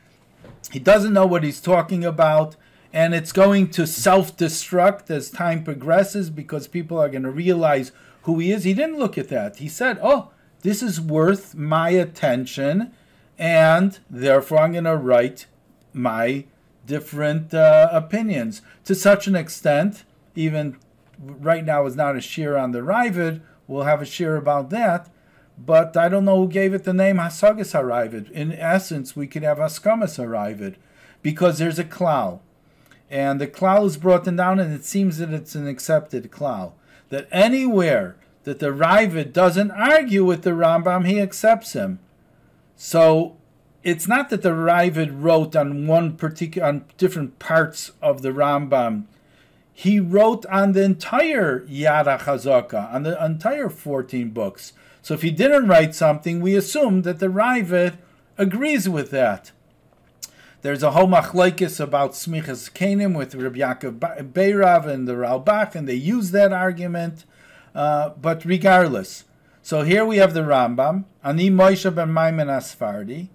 He doesn't know what he's talking about, and it's going to self-destruct as time progresses because people are going to realize who he is. He didn't look at that. He said, oh, this is worth my attention, and therefore I'm going to write my different opinions. To such an extent, even right now is not a shir on the Ravid. We'll have a shir about that. But I don't know who gave it the name Hasagas HaRavid. In essence, we could have Haskamas HaRavid because there's a klal. And the klal is brought down, and it seems that it's an accepted klal. That anywhere that the Ravid doesn't argue with the Rambam, he accepts him. So it's not that the Ravid wrote on different parts of the Rambam. He wrote on the entire Yad HaChazaka, on the entire 14 books. So if he didn't write something, we assume that the Ravid agrees with that. There's a whole machlokes about smichas kenim with Rabbi Yaakov Beirav and the Ralbach, and they use that argument. But regardless, so here we have the Rambam. Ani Moshe ben Maimon Asfardi.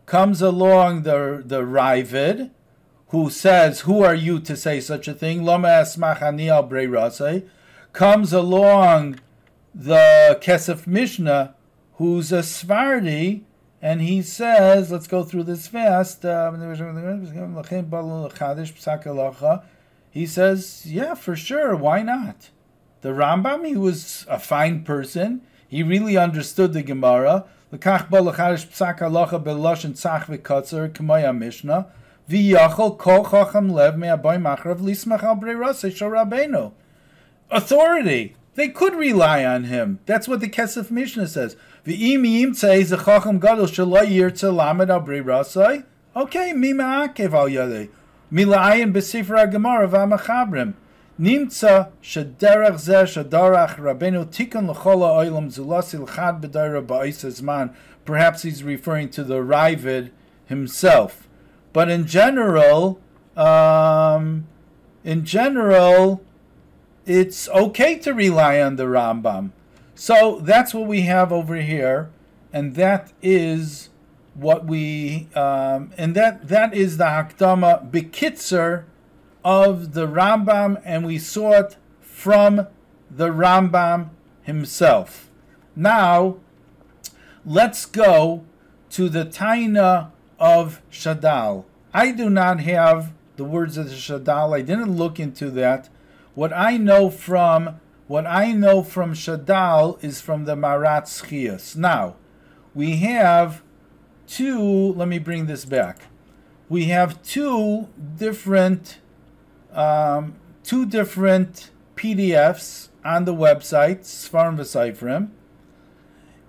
Comes along the Ravid, who says, "Who are you to say such a thing?" Lama esmach ani al brei rasei. Comes along the Kesef Mishnah, who's a Sfardi, and he says, let's go through this fast. He says, yeah, for sure, why not? The Rambam, he was a fine person. He really understood the Gemara. L'kach ba l'chadish psak halacha b'loshen tzach v'katzer k'maya Mishnah v'yachol kol chacham lev me'aboy machrav lismach al brei rasei shel Rabbeinu. Authority. They could rely on him. That's what the Kesef Mishnah says. Okay, mi ma'akev al yadei. Mila'ayin b'sifra gemara v'amachabrim. Nimtza shederach zeh shadarach Rabbeinu tikun l'chol ha'olam zulasi l'chad b'dayra ba'isa zman. Perhaps he's referring to the Ravid himself. But in general, it's okay to rely on the Rambam. So that's what we have over here, and that is what we and that is the Hakdama Bekitzer of the Rambam, and we saw it from the Rambam himself. Now let's go to the Taina of Shadal. I do not have the words of the Shadal. I didn't look into that. What I know from Shadal is from the Marat Schias. Now, we have let me bring this back. We have two different PDFs on the website, Sfarim V'Seifrim,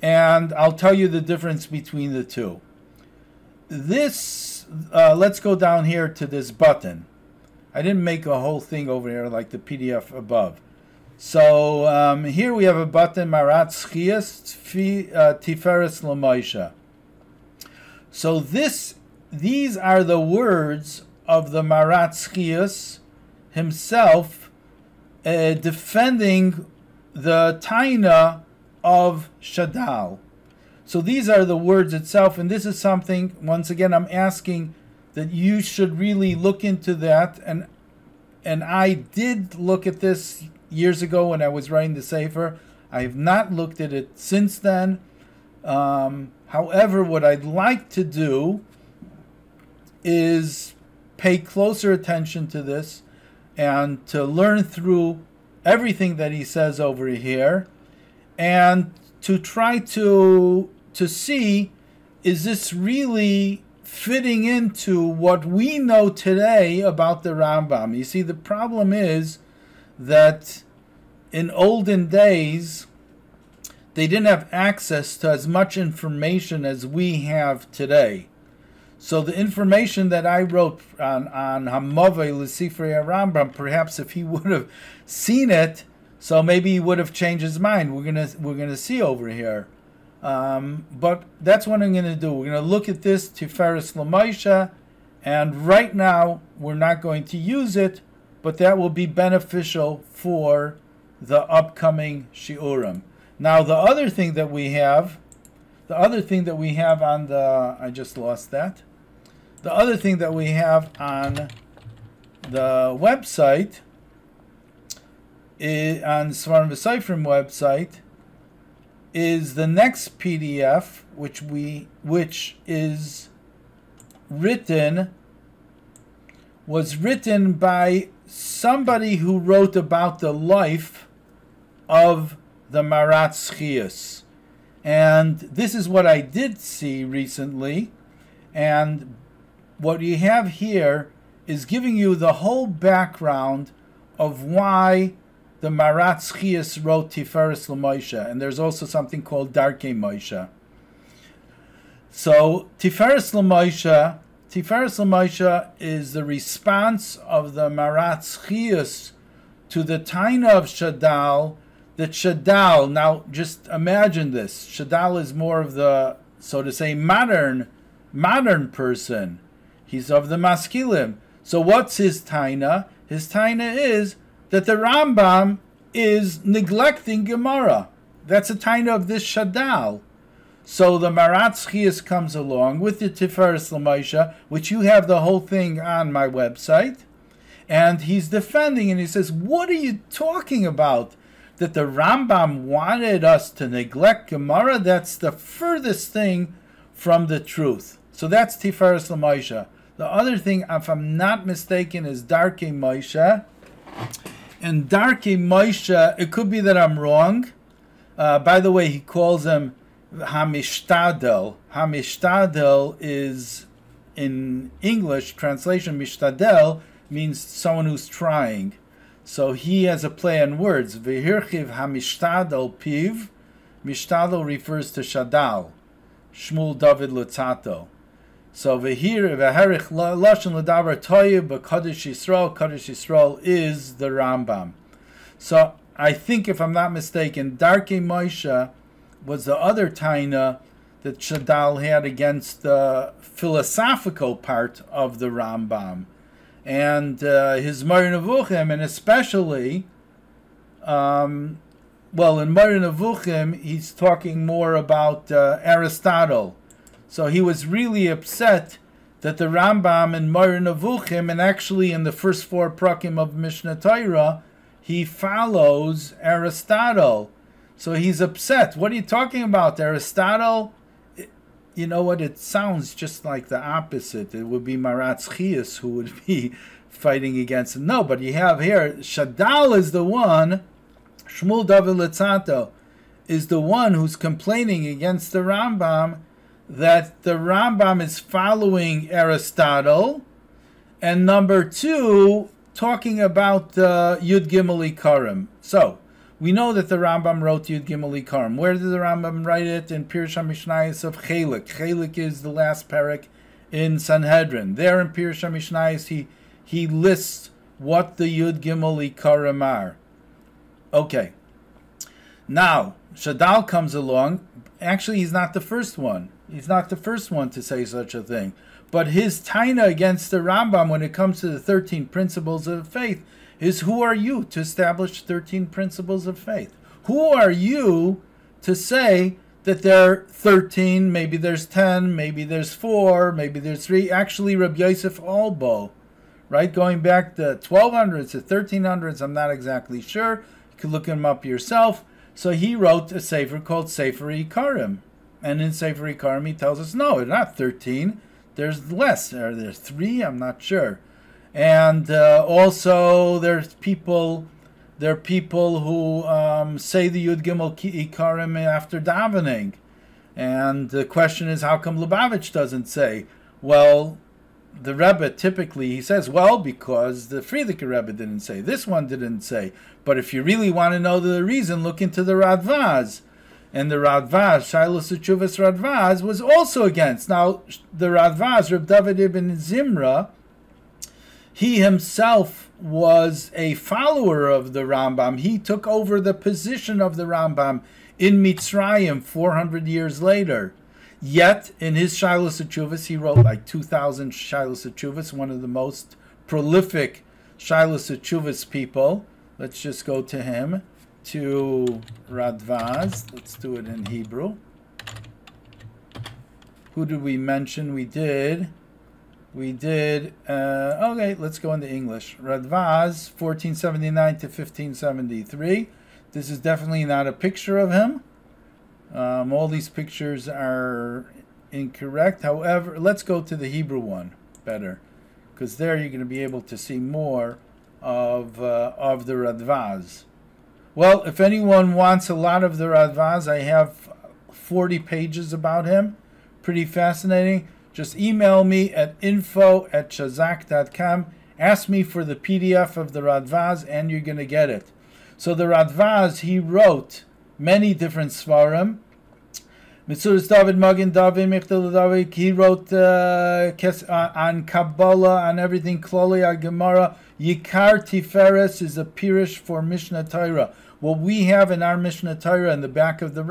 and I'll tell you the difference between the two. Let's go down here to this button. I didn't make a whole thing over here like the PDF above. So here we have a button, Marat Schias Tiferes L'Moshe. So these are the words of the Marat Schias himself defending the Taina of Shadal. So these are the words itself, and this is something, once again, I'm asking that you should really look into that, and I did look at this years ago when I was writing the Sefer. I have not looked at it since then. However, what I'd like to do is pay closer attention to this and to learn through everything that he says over here, and to try to see, is this really fitting into what we know today about the Rambam? You see, the problem is that in olden days, they didn't have access to as much information as we have today. So the information that I wrote on Hamavei L'Sifrei Rambam, perhaps if he would have seen it, so maybe he would have changed his mind. We're gonna see over here. But that's what I'm going to do. We're going to look at this Tiferes L'Moshe, and right now we're not going to use it, but that will be beneficial for the upcoming Shiurim. Now the other thing that we have on the, I just lost that. The other thing that we have on the website, on Sfarim V'Seifrim website, is the next PDF, which was written by somebody who wrote about the life of the Marat Schias. And this is what I did see recently, and what you have here is giving you the whole background of why the Marat Schias wrote Tiferes L'Moshe, and there's also something called Darkei Moshe. So Tiferes L'Moshe is the response of the Marat Schias to the Taina of Shadal. That Shadal, now just imagine this. Shadal is more of the, so to say, modern person. He's of the Maskilim. So what's his taina? His taina is that the Rambam is neglecting Gemara. That's a taina of this Shadal. So the Maratz Chias comes along with the Tiferes L'Moshe, which you have the whole thing on my website, and he's defending, and he says, what are you talking about? That the Rambam wanted us to neglect Gemara? That's the furthest thing from the truth. So that's Tiferes L'Moshe. The other thing, if I'm not mistaken, is Darkei Moshe. And Darkei Moshe, it could be that I'm wrong. By the way, he calls him Hamishtadel. Hamishtadel is, in English translation, Mishtadel means someone who's trying. So he has a play on words. V'hirchiv Hamishtadel piv. Mishtadel refers to Shadal. Shmuel David Lutzato. So v'herich lashon l'davar toyev b'kadosh Yisrael. Kadosh Yisrael is the Rambam. So I think, if I'm not mistaken, Darkei Moshe was the other taina that Shadal had against the philosophical part of the Rambam. And his Moreh Nevuchim, and especially, in Moreh Nevuchim, he's talking more about Aristotle. So he was really upset that the Rambam in Moreh Nevuchim, and actually in the first 4 prakim of Mishnah Torah, he follows Aristotle. So he's upset. What are you talking about? Aristotle, you know what? It sounds just like the opposite. It would be Maratz Chias who would be fighting against him. No, but you have here, Shadal is the one, Shmuel David Lutzato is the one who's complaining against the Rambam that the Rambam is following Aristotle, and number 2, talking about Yud Gimel Ikarim. So, we know that the Rambam wrote Yud Gimel Ikarim. Where did the Rambam write it? In Pirush HaMishnayos of Chelik. Chelik is the last parak in Sanhedrin. There in Pirush HaMishnayos, he lists what the Yud Gimel Ikarim are. Okay. Now, Shadal comes along. Actually, he's not the first one. He's not the first one to say such a thing. But his taina against the Rambam when it comes to the 13 principles of faith is, who are you to establish 13 principles of faith? Who are you to say that there are 13, maybe there's 10, maybe there's 4, maybe there's 3? Actually, Rabbi Yosef Albo, right, going back to 1200s to 1300s, I'm not exactly sure. You can look him up yourself. So he wrote a sefer called Sefer Ikarim. And in Sefer Ikarim, he tells us, no, they're not 13. There's less. Are there 3? I'm not sure. And also, there are people who say the Yud Gimel Ikarim after davening. And the question is, how come Lubavitch doesn't say? Well, the Rebbe typically, he says, well, because the Frierdiker Rebbe didn't say. This one didn't say. But if you really want to know the reason, look into the Radvaz. And the Radvaz, Shilas Uchuvas Radvaz, was also against. Now, the Radvaz, Reb David ibn Zimra, he himself was a follower of the Rambam. He took over the position of the Rambam in Mitzrayim 400 years later. Yet, in his Shilas Uchuvas, he wrote like 2,000 Shilas Uchuvas, one of the most prolific Shilas Uchuvas people. Let's just go to him, to Radvaz. Let's do it in Hebrew. Who did we mention? We did, okay, let's go into English. Radvaz, 1479 to 1573. This is definitely not a picture of him. All these pictures are incorrect. However, let's go to the Hebrew one better, because there you're going to be able to see more of the Radvaz. Well, if anyone wants a lot of the Radvaz, I have 40 pages about him. Pretty fascinating. Just email me at info@shazak.com. Ask me for the PDF of the Radvaz, and you're going to get it. So the Radvaz, he wrote many different svarim. Mitzudas David, Magen David, Michtel David, he wrote on Kabbalah, on everything, Klalo, Gemara. Yikar Tiferes is a pirush for Mishnah Torah. What we have in our Mishnah Torah in the back of the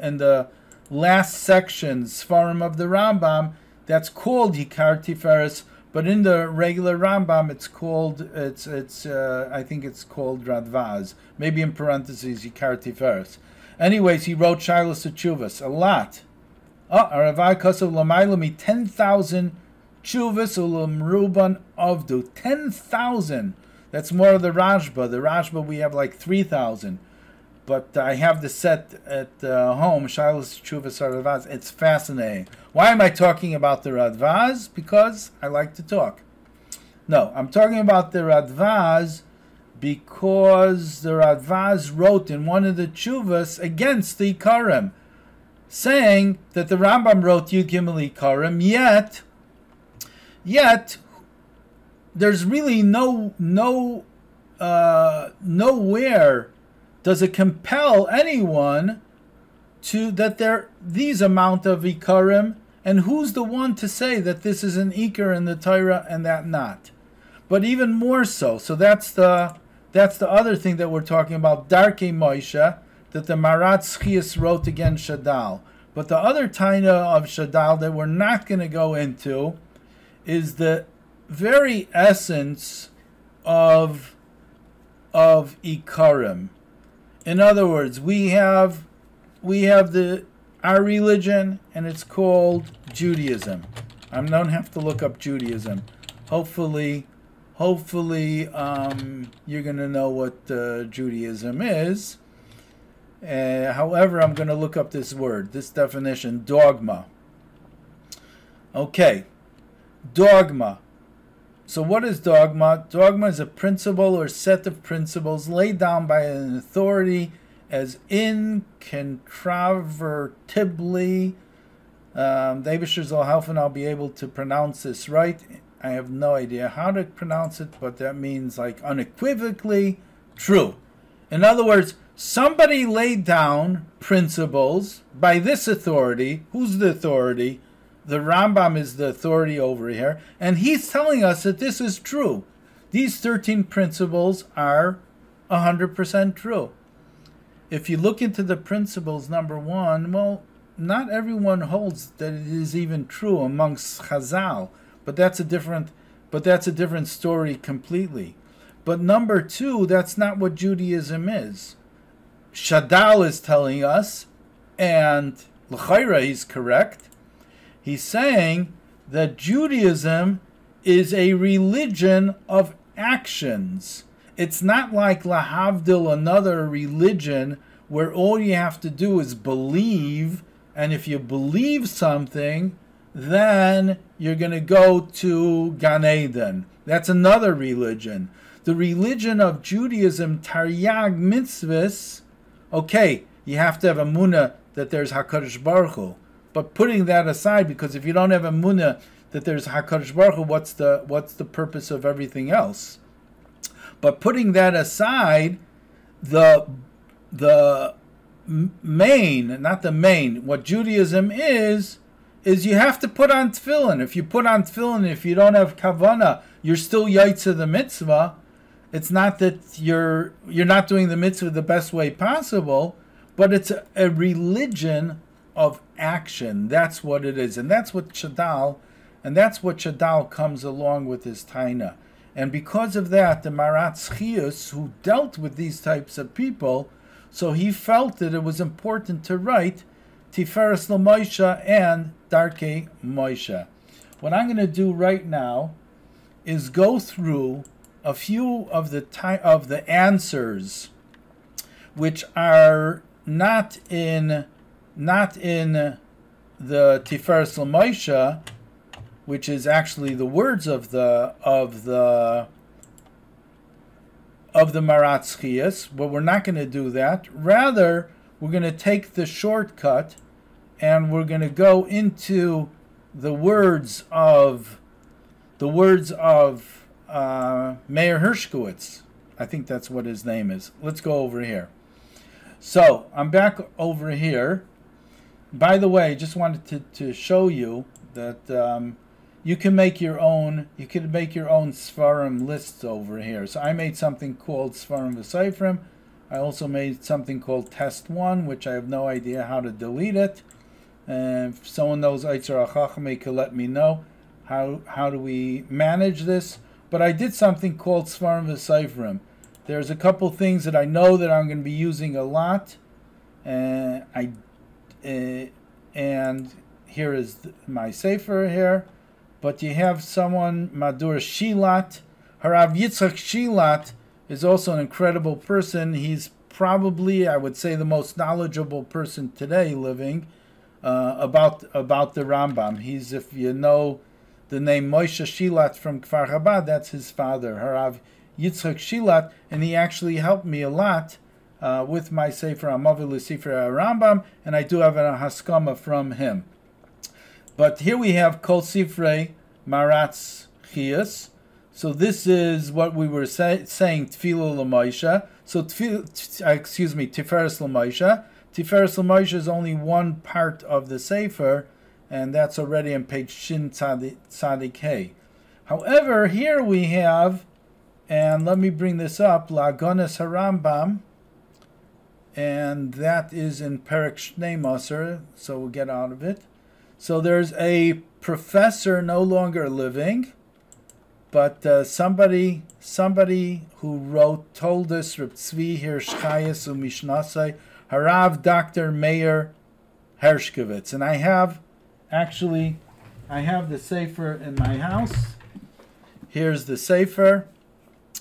in the last section, Svarim of the Rambam, that's called Hikar Tiferes, but in the regular Rambam, it's called, I think it's called Radvaz. Maybe in parentheses, Hikar Tiferes. Anyways, he wrote Shilas Chuvas, a lot. Aravai Kosav Lamailami, 10,000 Chuvas Ulam Ruban Avdu. 10,000. That's more of the Rashba. The Rashba, we have like 3,000. But I have the set at home, Shilas Chuvas Radvaz. It's fascinating. Why am I talking about the Radvaz? Because I like to talk. No, I'm talking about the Radvaz because the Radvaz wrote in one of the Chuvas against the Ikarim, saying that the Rambam wrote Yud Gimel Ikarim, yet there's really nowhere does it compel anyone to that there these amount of Ikarim, and who's the one to say that this is an Ikar in the Torah and that not? But even more so, that's the other thing that we're talking about, Darkei Moshe, that the Marat Schias wrote against Shadal. But the other taina of Shadal that we're not going to go into is the very essence of Ikarim. In other words, we have our religion, and it's called Judaism. I don't have to look up Judaism. Hopefully, you're going to know what Judaism is. However, I'm going to look up this word, this definition, dogma. Okay, dogma. So what is dogma? Dogma is a principle or set of principles laid down by an authority as incontrovertibly. The Eibusher will help, and I'll be able to pronounce this right. I have no idea how to pronounce it, but that means like unequivocally true. In other words, somebody laid down principles by this authority. Who's the authority? The Rambam is the authority over here, and he's telling us that this is true. These 13 principles are 100% true. If you look into the principles, number one, well, not everyone holds that it is even true amongst Chazal, but that's a different story completely. But number two, that's not what Judaism is. Shadal is telling us, and l'chayra he's correct. He's saying that Judaism is a religion of actions. It's not like lahavdil, another religion, where all you have to do is believe, and if you believe something, then you're going to go to Gan Eden. That's another religion. The religion of Judaism, Taryag mitzvahs, okay, you have to have emunah that there's HaKadosh Baruch Hu. But putting that aside, because if you don't have emunah that there's HaKadosh Baruch Hu, what's the purpose of everything else? But putting that aside, the main, not the main, what Judaism is you have to put on tefillin. If you put on tefillin, if you don't have kavanah, you're still yaitza the mitzvah. It's not that you're not doing the mitzvah the best way possible, but it's a religion of action. That's what it is, and that's what Shadal comes along with his taina. And because of that, the Marat Schius, who dealt with these types of people, so he felt that it was important to write Tiferes LaMoshe and Darkei Moshe. What I'm going to do right now is go through a few of the answers, which are not in the Tiferes LaMoshe, which is actually the words of the Marat Schius, but we're not going to do that. Rather, we're going to take the shortcut, and we're going to go into the words of Meir Hershkowitz. I think that's what his name is. Let's go over here. So I'm back over here. By the way, just wanted to show you that you can make your own. You can make your own Sfarim lists over here. So I made something called Sfarim V'Seifrim. I also made something called Test 1, which I have no idea how to delete it. If someone knows Eitzer HaChachmei could let me know how do we manage this. But I did something called Svarim V'Seifrim. There's a couple things that I know that I'm going to be using a lot. And here is my sefer here. But you have someone, Madur Shilat. Harav Yitzchak Shilat is also an incredible person. He's probably, I would say, the most knowledgeable person today living about the Rambam. He's, if you know the name Moshe Shilat from Kfar Chabad, that's his father, Harav Yitzchak Shilat, and he actually helped me a lot with my Sefer Hamavi L'Sefer Rambam, and I do have a haskama from him. But here we have Kol Sifrei Maratz Chias. So this is what we were saying, Tefillah L'Moshe. So, Tiferes L'Moshe. Tiferes L'Moshe is only one part of the Sefer, and that's already on page Shin Tzadik Hey. However, here we have, and let me bring this up, La'agones HaRambam, and that is in Perek Shnei Maser, so we'll get out of it. So there's a professor no longer living, but somebody who told us, Reb Tzvi Hirsch Chayes u'Mishnasai, Harav Dr. Meir Hershkovitz. And I have the Sefer in my house. Here's the Sefer,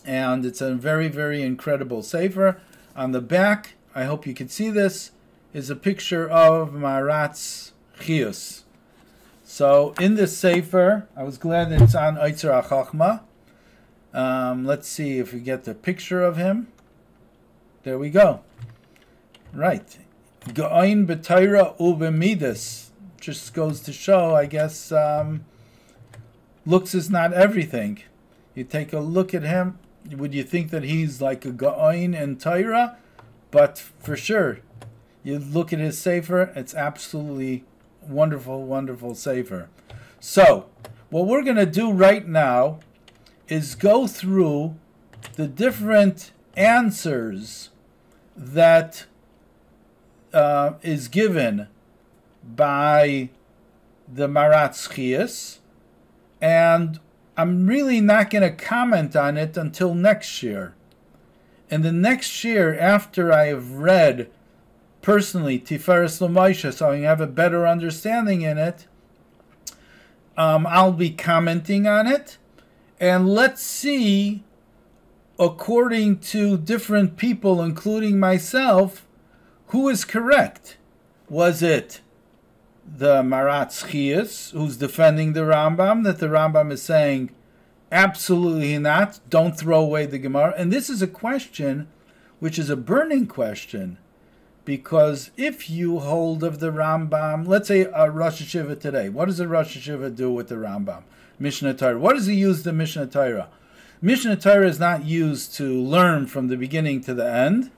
and it's a very, very incredible Sefer. On the back, I hope you can see this, is a picture of Maratz Chius. So in this Sefer, I was glad that it's on Eitzer HaChachma. Let's see if we get the picture of him. There we go. Right. Ga'ain b'Torah u'b'midas. Just goes to show, I guess, looks is not everything. You take a look at him, would you think that he's like a Ga'ain in Torah? But for sure, you look at his Sefer, it's absolutely wonderful, wonderful Sefer. So, what we're going to do right now is go through the different answers that is given by the Maratz Chias, and I'm really not going to comment on it until next year. And the next year, after I have read personally Tiferes L'Moshe, so I have a better understanding in it, I'll be commenting on it, and let's see, according to different people, including myself, who is correct. Was it the Maratz Chias, who's defending the Rambam, that the Rambam is saying, absolutely not, don't throw away the Gemara? And this is a question which is a burning question, because if you hold of the Rambam, let's say a Rosh Hashiva today, what does a Rosh Hashiva do with the Rambam? Mishnah Torah. What does he use the Mishnah Torah? Mishnah Torah is not used to learn from the beginning to the end,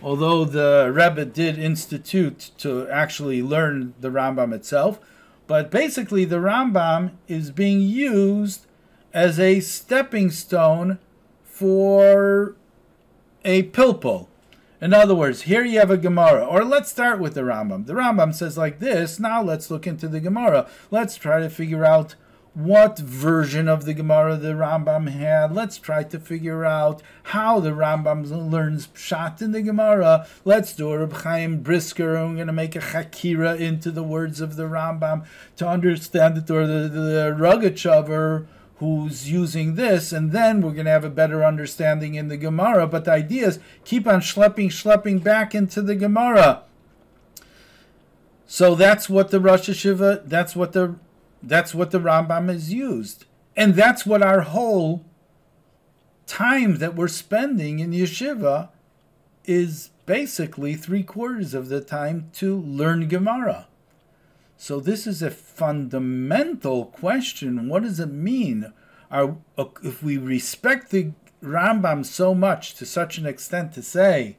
although the Rebbe did institute to actually learn the Rambam itself. But basically the Rambam is being used as a stepping stone for a pilpul. In other words, here you have a Gemara, or let's start with the Rambam. The Rambam says like this, now let's look into the Gemara. Let's try to figure out what version of the Gemara the Rambam had. Let's try to figure out how the Rambam learns Pshat in the Gemara. Let's do a Reb Chaim Brisker, and we're going to make a Chakira into the words of the Rambam to understand it, or the Rogachover who's using this, and then we're going to have a better understanding in the Gemara. But the idea is keep on schlepping back into the Gemara. So that's what the Rosh Hashiva, that's what the Rambam is used. And that's what our whole time that we're spending in yeshiva is basically 3/4 of the time to learn Gemara. So this is a fundamental question. What does it mean? If we respect the Rambam so much, to such an extent to say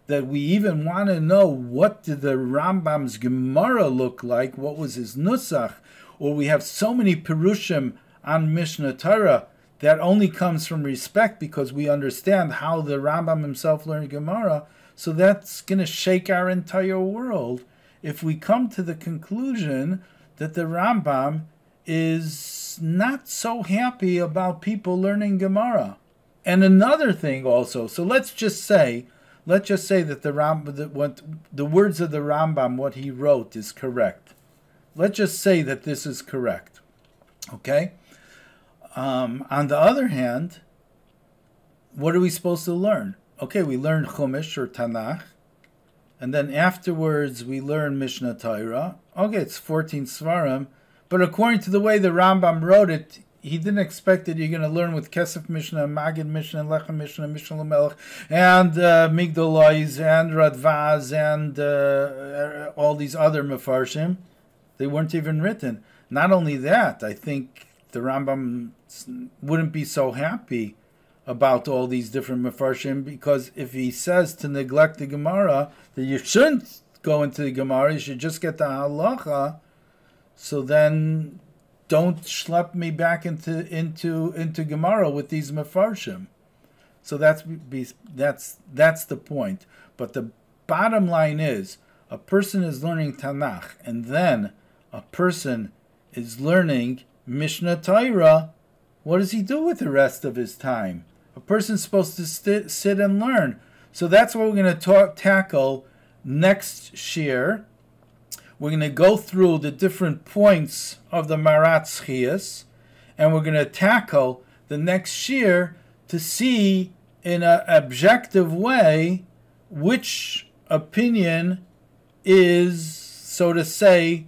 that we even want to know what did the Rambam's Gemara look like, what was his nusach, or we have so many perushim on Mishnah Torah, that only comes from respect because we understand how the Rambam himself learned Gemara. So that's going to shake our entire world. if we come to the conclusion that the Rambam is not so happy about people learning Gemara. And another thing also, so let's just say that the Rambam, that what the words of the Rambam, what he wrote, is correct. Let's just say that this is correct. Okay? On the other hand, what are we supposed to learn? Okay, we learn Chumash or Tanakh, and then afterwards we learn Mishnah Torah. Okay, it's 14 Svarim, but according to the way the Rambam wrote it, he didn't expect that you're going to learn with Kesef Mishnah, Magid Mishnah, Lechem Mishnah, Mishnah Lamelech, and Migdalois, and Radvaz, and all these other Mefarshim. They weren't even written. Not only that, I think the Rambam wouldn't be so happy about all these different Mefarshim, because if he says to neglect the Gemara, that you shouldn't go into the Gemara, you should just get the Halacha, so then don't schlep me back into Gemara with these Mefarshim. So that's the point. But the bottom line is, a person is learning Tanakh, and then a person is learning Mishnah Torah. What does he do with the rest of his time? A person's supposed to sit and learn. So that's what we're going to tackle next shir. We're going to go through the different points of the Maratz Chiyas, and we're going to tackle the next shir to see in an objective way which opinion is, so to say,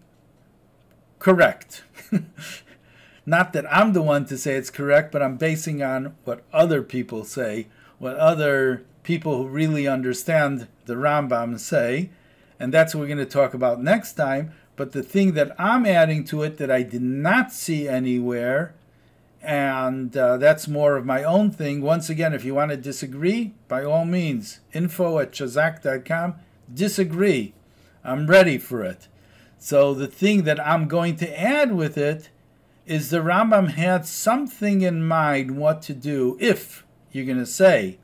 correct. Not that I'm the one to say it's correct, but I'm basing on what other people say, what other people who really understand the Rambam say, and that's what we're going to talk about next time. But the thing that I'm adding to it that I did not see anywhere, and that's more of my own thing. Once again, if you want to disagree, by all means, info@chazak.com, disagree. I'm ready for it. So the thing that I'm going to add with it is the Rambam had something in mind what to do if you're going to say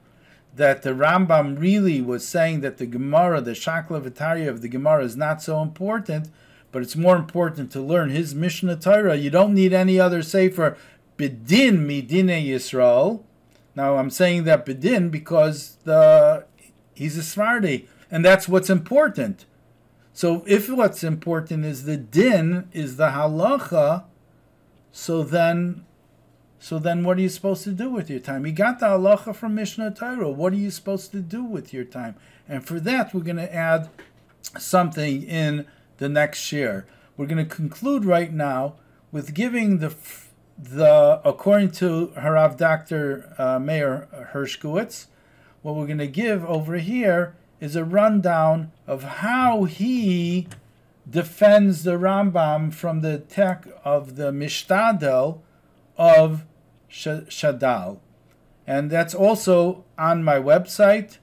that the Rambam really was saying that the Gemara, the Shakla V'Tarya of the Gemara is not so important, but it's more important to learn his Mishnah Torah. You don't need any other sefer Bidin Midine Yisrael. Now I'm saying that Bidin because he's a Sephardi, and that's what's important. So if what's important is the din, is the halacha, so then what are you supposed to do with your time? You got the halacha from Mishnah Torah. What are you supposed to do with your time? And for that, we're going to add something in the next year. We're going to conclude right now with giving the according to Harav Dr. Meir Hershkowitz, what we're going to give over here is a rundown of how he defends the Rambam from the attack of the Mishtadel of Shadal. And that's also on my website.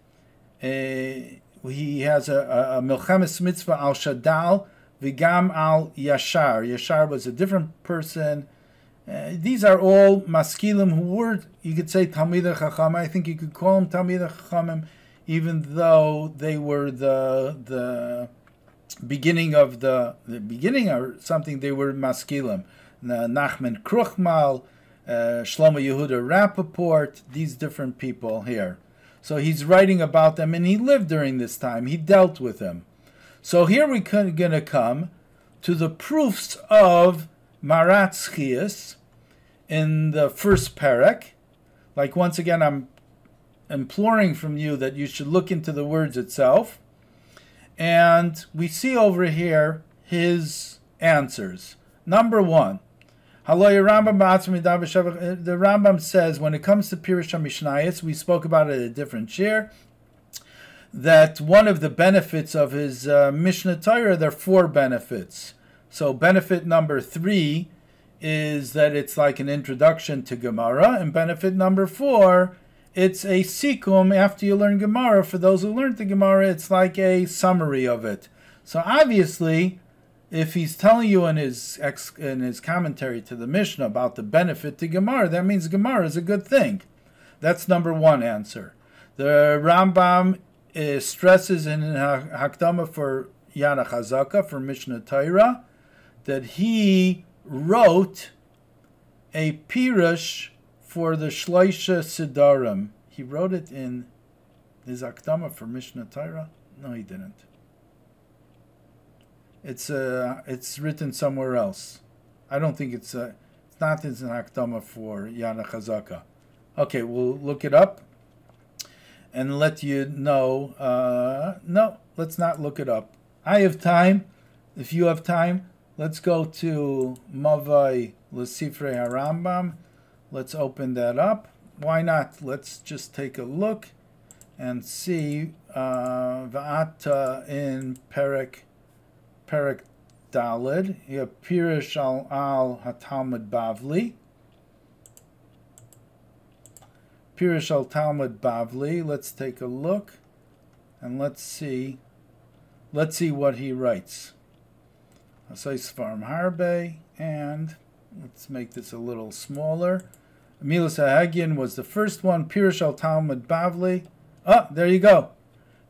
He has a Milchemes Mitzvah al Shadal, Vigam al Yashar. Yashar was a different person. These are all maskilim who were, you could say, Talmidei Chacham. I think you could call them Talmidei Chachamim, even though they were the beginning of the beginning or something. They were maskilim. Nachman Kruchmal, Shlomo Yehuda Rappaport, these different people here. So he's writing about them, and he lived during this time. He dealt with them. So here we're going to come to the proofs of Maratz Chiyas in the first parak. Like, once again, I'm imploring from you that you should look into the words itself. And we see over here his answers. Number one, the Rambam says, when it comes to Pirush HaMishnayos, we spoke about it at a different shir, that one of the benefits of his Mishnah Torah, there are 4 benefits. So benefit number 3 is that it's like an introduction to Gemara, and benefit number 4, it's a sikum after you learn Gemara. For those who learned the Gemara, it's like a summary of it. So obviously, if he's telling you in his commentary to the Mishnah about the benefit to Gemara, that means Gemara is a good thing. That's number 1 answer. The Rambam stresses in Hakdama for Yad HaChazaka for Mishnah Torah, that he wrote a pirush for the Shloisha Sidarim. He wrote it in his Akdama for Mishnah Torah. No, he didn't. It's written somewhere else. I don't think it's not in an Akdama for Yad HaChazaka. Okay, we'll look it up and let you know. No, let's not look it up. I have time. If you have time, let's go to Mavai L'Sifrei HaRambam. Let's open that up. Why not? Let's just take a look and see Va'ata in Perek Daled. You have Pirush al HaTalmud Bavli. Pirush al Talmud Bavli. Let's take a look and let's see what he writes. Asay Svarim Harbe, and let's make this a little smaller. Milas HaHagin was the first one. Pirush al Talmud Bavli. Oh, there you go.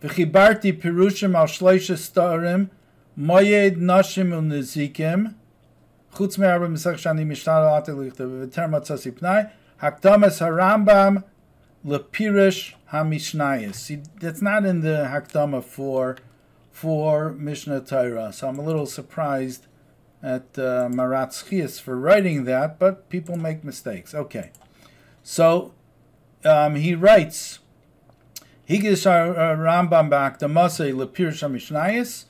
V'chibarti pirushim al shleisha starim moyed nashim u'nezikim chutz me'arba misach shani mishtadal ate lichtav v'ter matzasi pnai hakdamas harambam lepirush hamishnayis. See, that's not in the hakdama for Mishnah Torah. So I'm a little surprised at Maratz Chias for writing that, but people make mistakes. Okay. So he writes, Higish Rambam ba'akdamasei lepirush hamishnayis,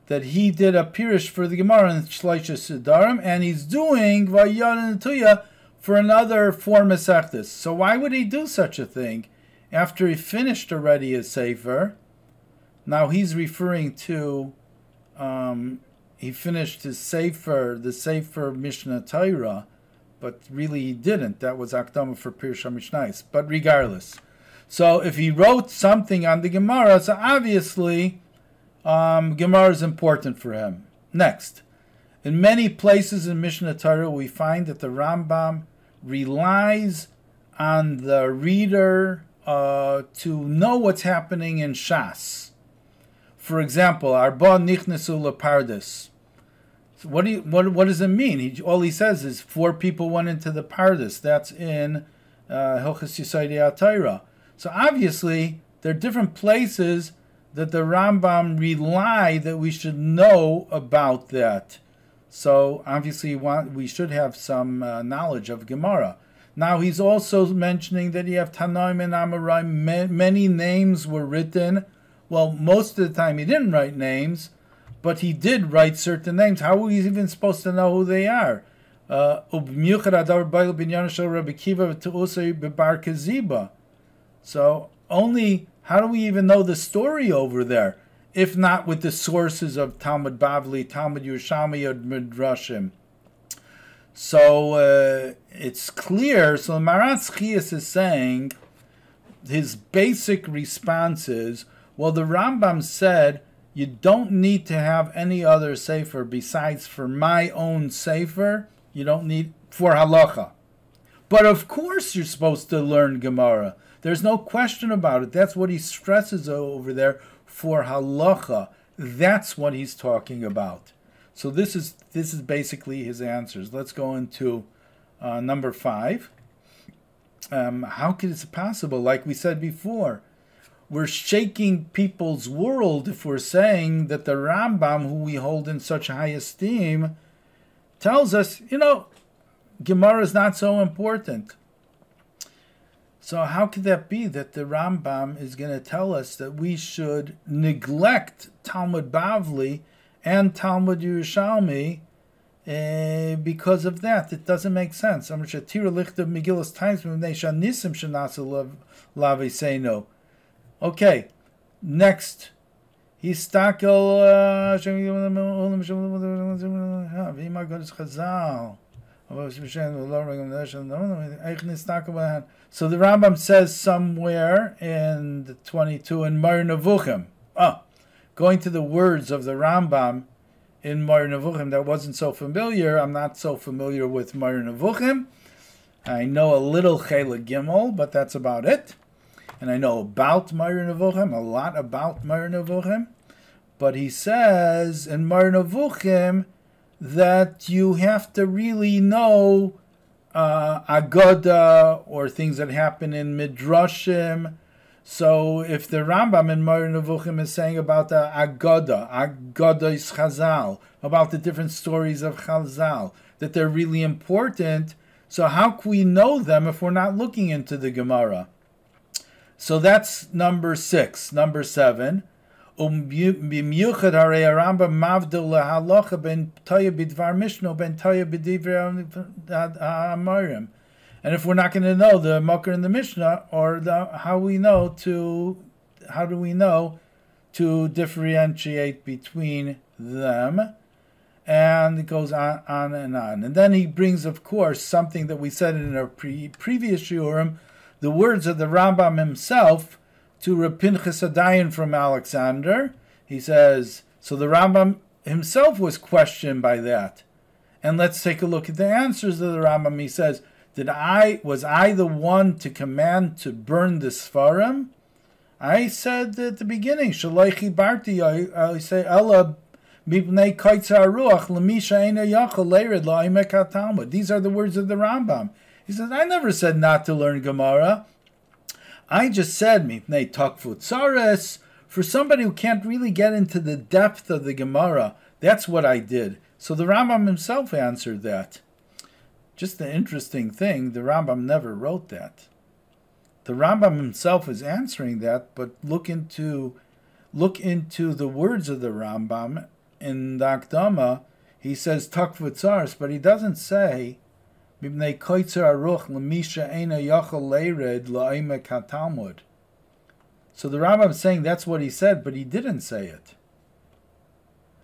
that he did a pirush for the Gemara in Shloisha Sidarim, and he's doing Vayad Netuya for another four Masechtas. So why would he do such a thing after he finished already his Sefer? Now he's referring to he finished his Sefer, the Sefer Mishnah Torah, but really he didn't. That was Akdama for Pirush HaMishnayis. But regardless, so if he wrote something on the Gemara, so obviously Gemara is important for him. Next, in many places in Mishnah Torah, we find that the Rambam relies on the reader to know what's happening in Shas. For example, Arba nichnesu lepardes. So what does it mean? All he says is 4 people went into the pardes. That's in Hilchos Yesodei HaTorah. So obviously, there are different places that the Rambam rely that we should know about that. So obviously, we should have some knowledge of Gemara. Now he's also mentioning that you have Tanaim and Amoraim. Many names were written. Well, most of the time he didn't write names, but he did write certain names. How are we even supposed to know who they are? So only, how do we even know the story over there, if not with the sources of Talmud Bavli, Talmud Yerushalmi, or Midrashim? So it's clear. So Maratz Chias is saying, his basic response is, well, the Rambam said you don't need to have any other sefer besides for my own sefer. You don't need for halacha. But of course you're supposed to learn Gemara. There's no question about it. That's what he stresses over there, for halacha. That's what he's talking about. So this is basically his answers. Let's go into number 5. How could it be possible? Like we said before, we're shaking people's world if we're saying that the Rambam, who we hold in such high esteem, tells us, Gemara is not so important. So how could that be that the Rambam is going to tell us that we should neglect Talmud Bavli and Talmud Yerushalmi because of that? It doesn't make sense. Okay, next. So the Rambam says somewhere in the 22 in Mar Nevuchim. Going to the words of the Rambam in Mar Nevuchim that wasn't so familiar. I'm not so familiar with Mar Nevuchim. I know a little Chela Gimel, but that's about it. And I know about Mar Nevuchim, a lot about Mar Nevuchim. But he says in Mar Nevuchim that you have to really know Agoda or things that happen in Midrashim. So if the Rambam in Mar Nevuchim is saying about the Agoda is Chazal, about the different stories of Chazal, that they're really important, so how can we know them if we're not looking into the Gemara? So that's number 6. Number 7. B'miyuchad harei Rambam mavdil lehalacha ben taya b'dvar mishno ben taya b'divrei ha'amarim. And if we're not going to know the Makar in the Mishnah, or how do we know to differentiate between them? And it goes on and on. And then he brings, of course, something that we said in our previous shiurim, the words of the Rambam himself to Reb Pinchas Adayan from Alexander. He says, so the Rambam himself was questioned by that. And let's take a look at the answers of the Rambam. He says, was I the one to command to burn the Sfarim? I said at the beginning, Shalaichi Barti, I say, Ella Mipnei Kaitza Ruach, Lamisha Eina Yachal Leirid La'imek Talmud. These are the words of the Rambam. He says, I never said not to learn Gemara. I just said, Mipnei Takfut Tzares, for somebody who can't really get into the depth of the Gemara. That's what I did. So the Rambam himself answered that. Just an interesting thing, the Rambam never wrote that. The Rambam himself is answering that, but look into the words of the Rambam in the Akdama. He says Takfut Tzares, but he doesn't say Mibnei Koitzer Aruch Lemisha Eina Yachal Leired La'imek HaTalmud. So the Rambam is saying that's what he said, but he didn't say it.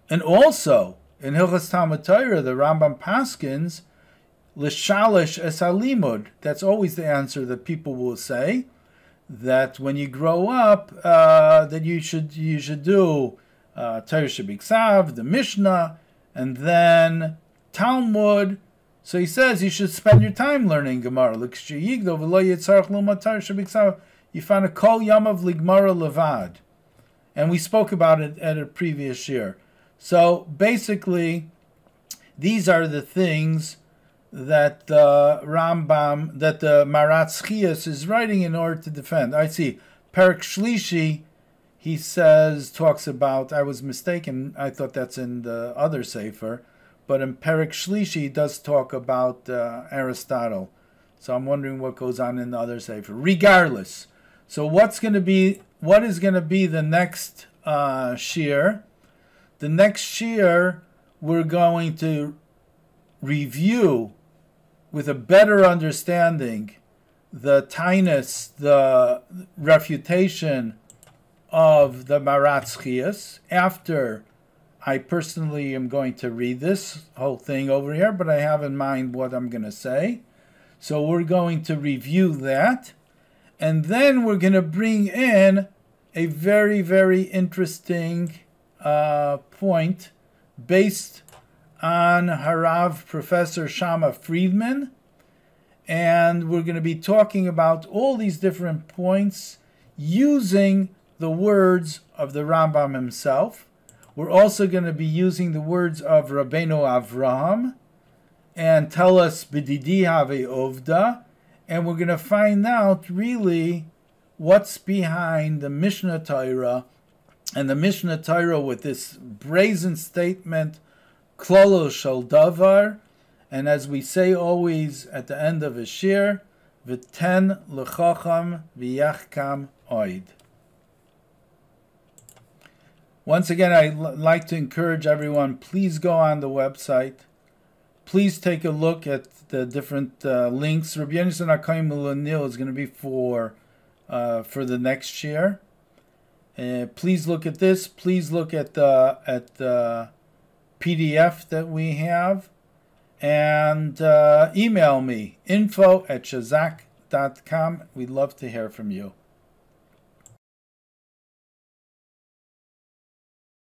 And also, in Hilchas Talmud Torah, the Rambam paskins L'shalish es halimud. That's always the answer that people will say, that when you grow up, that you should do Torah Shebiksav, the Mishnah, and then Talmud. So he says you should spend your time learning Gemara. You find a kol yamav ligmara levad, and we spoke about it at a previous year. So basically, these are the things that the Rambam, that the Maratz Chias is writing in order to defend. I see. Perek Shlishi, he says, talks about, I was mistaken, I thought that's in the other Sefer, but in Perek Shlishi he does talk about Aristotle. So I'm wondering what goes on in the other Sefer. Regardless, so what is going to be the next shiur? The next shiur, we're going to review with a better understanding the tainus, the refutation of the Maratz Chias. After I personally am going to read this whole thing over here, but I have in mind what I'm going to say. So we're going to review that, and then we're going to bring in a very, very interesting point based on Harav Professor Shama Friedman, and we're going to be talking about all these different points using the words of the Rambam himself. We're also going to be using the words of Rabbeinu Avraham and tell us B'didi Have Ovda, and we're going to find out really what's behind the Mishnah Torah, and the Mishnah Torah with this brazen statement, Klalo Shel Davar, and as we say always at the end of a shiur, V'ten l'chacham v'yachkam oid. Once again, I'd like to encourage everyone, please go on the website. Please take a look at the different links. Rabbi Yonasan HaKohen Milanil is going to be for the next shiur. Please look at this. Please look at the PDF that we have, and email me info@shazak.com. We'd love to hear from you.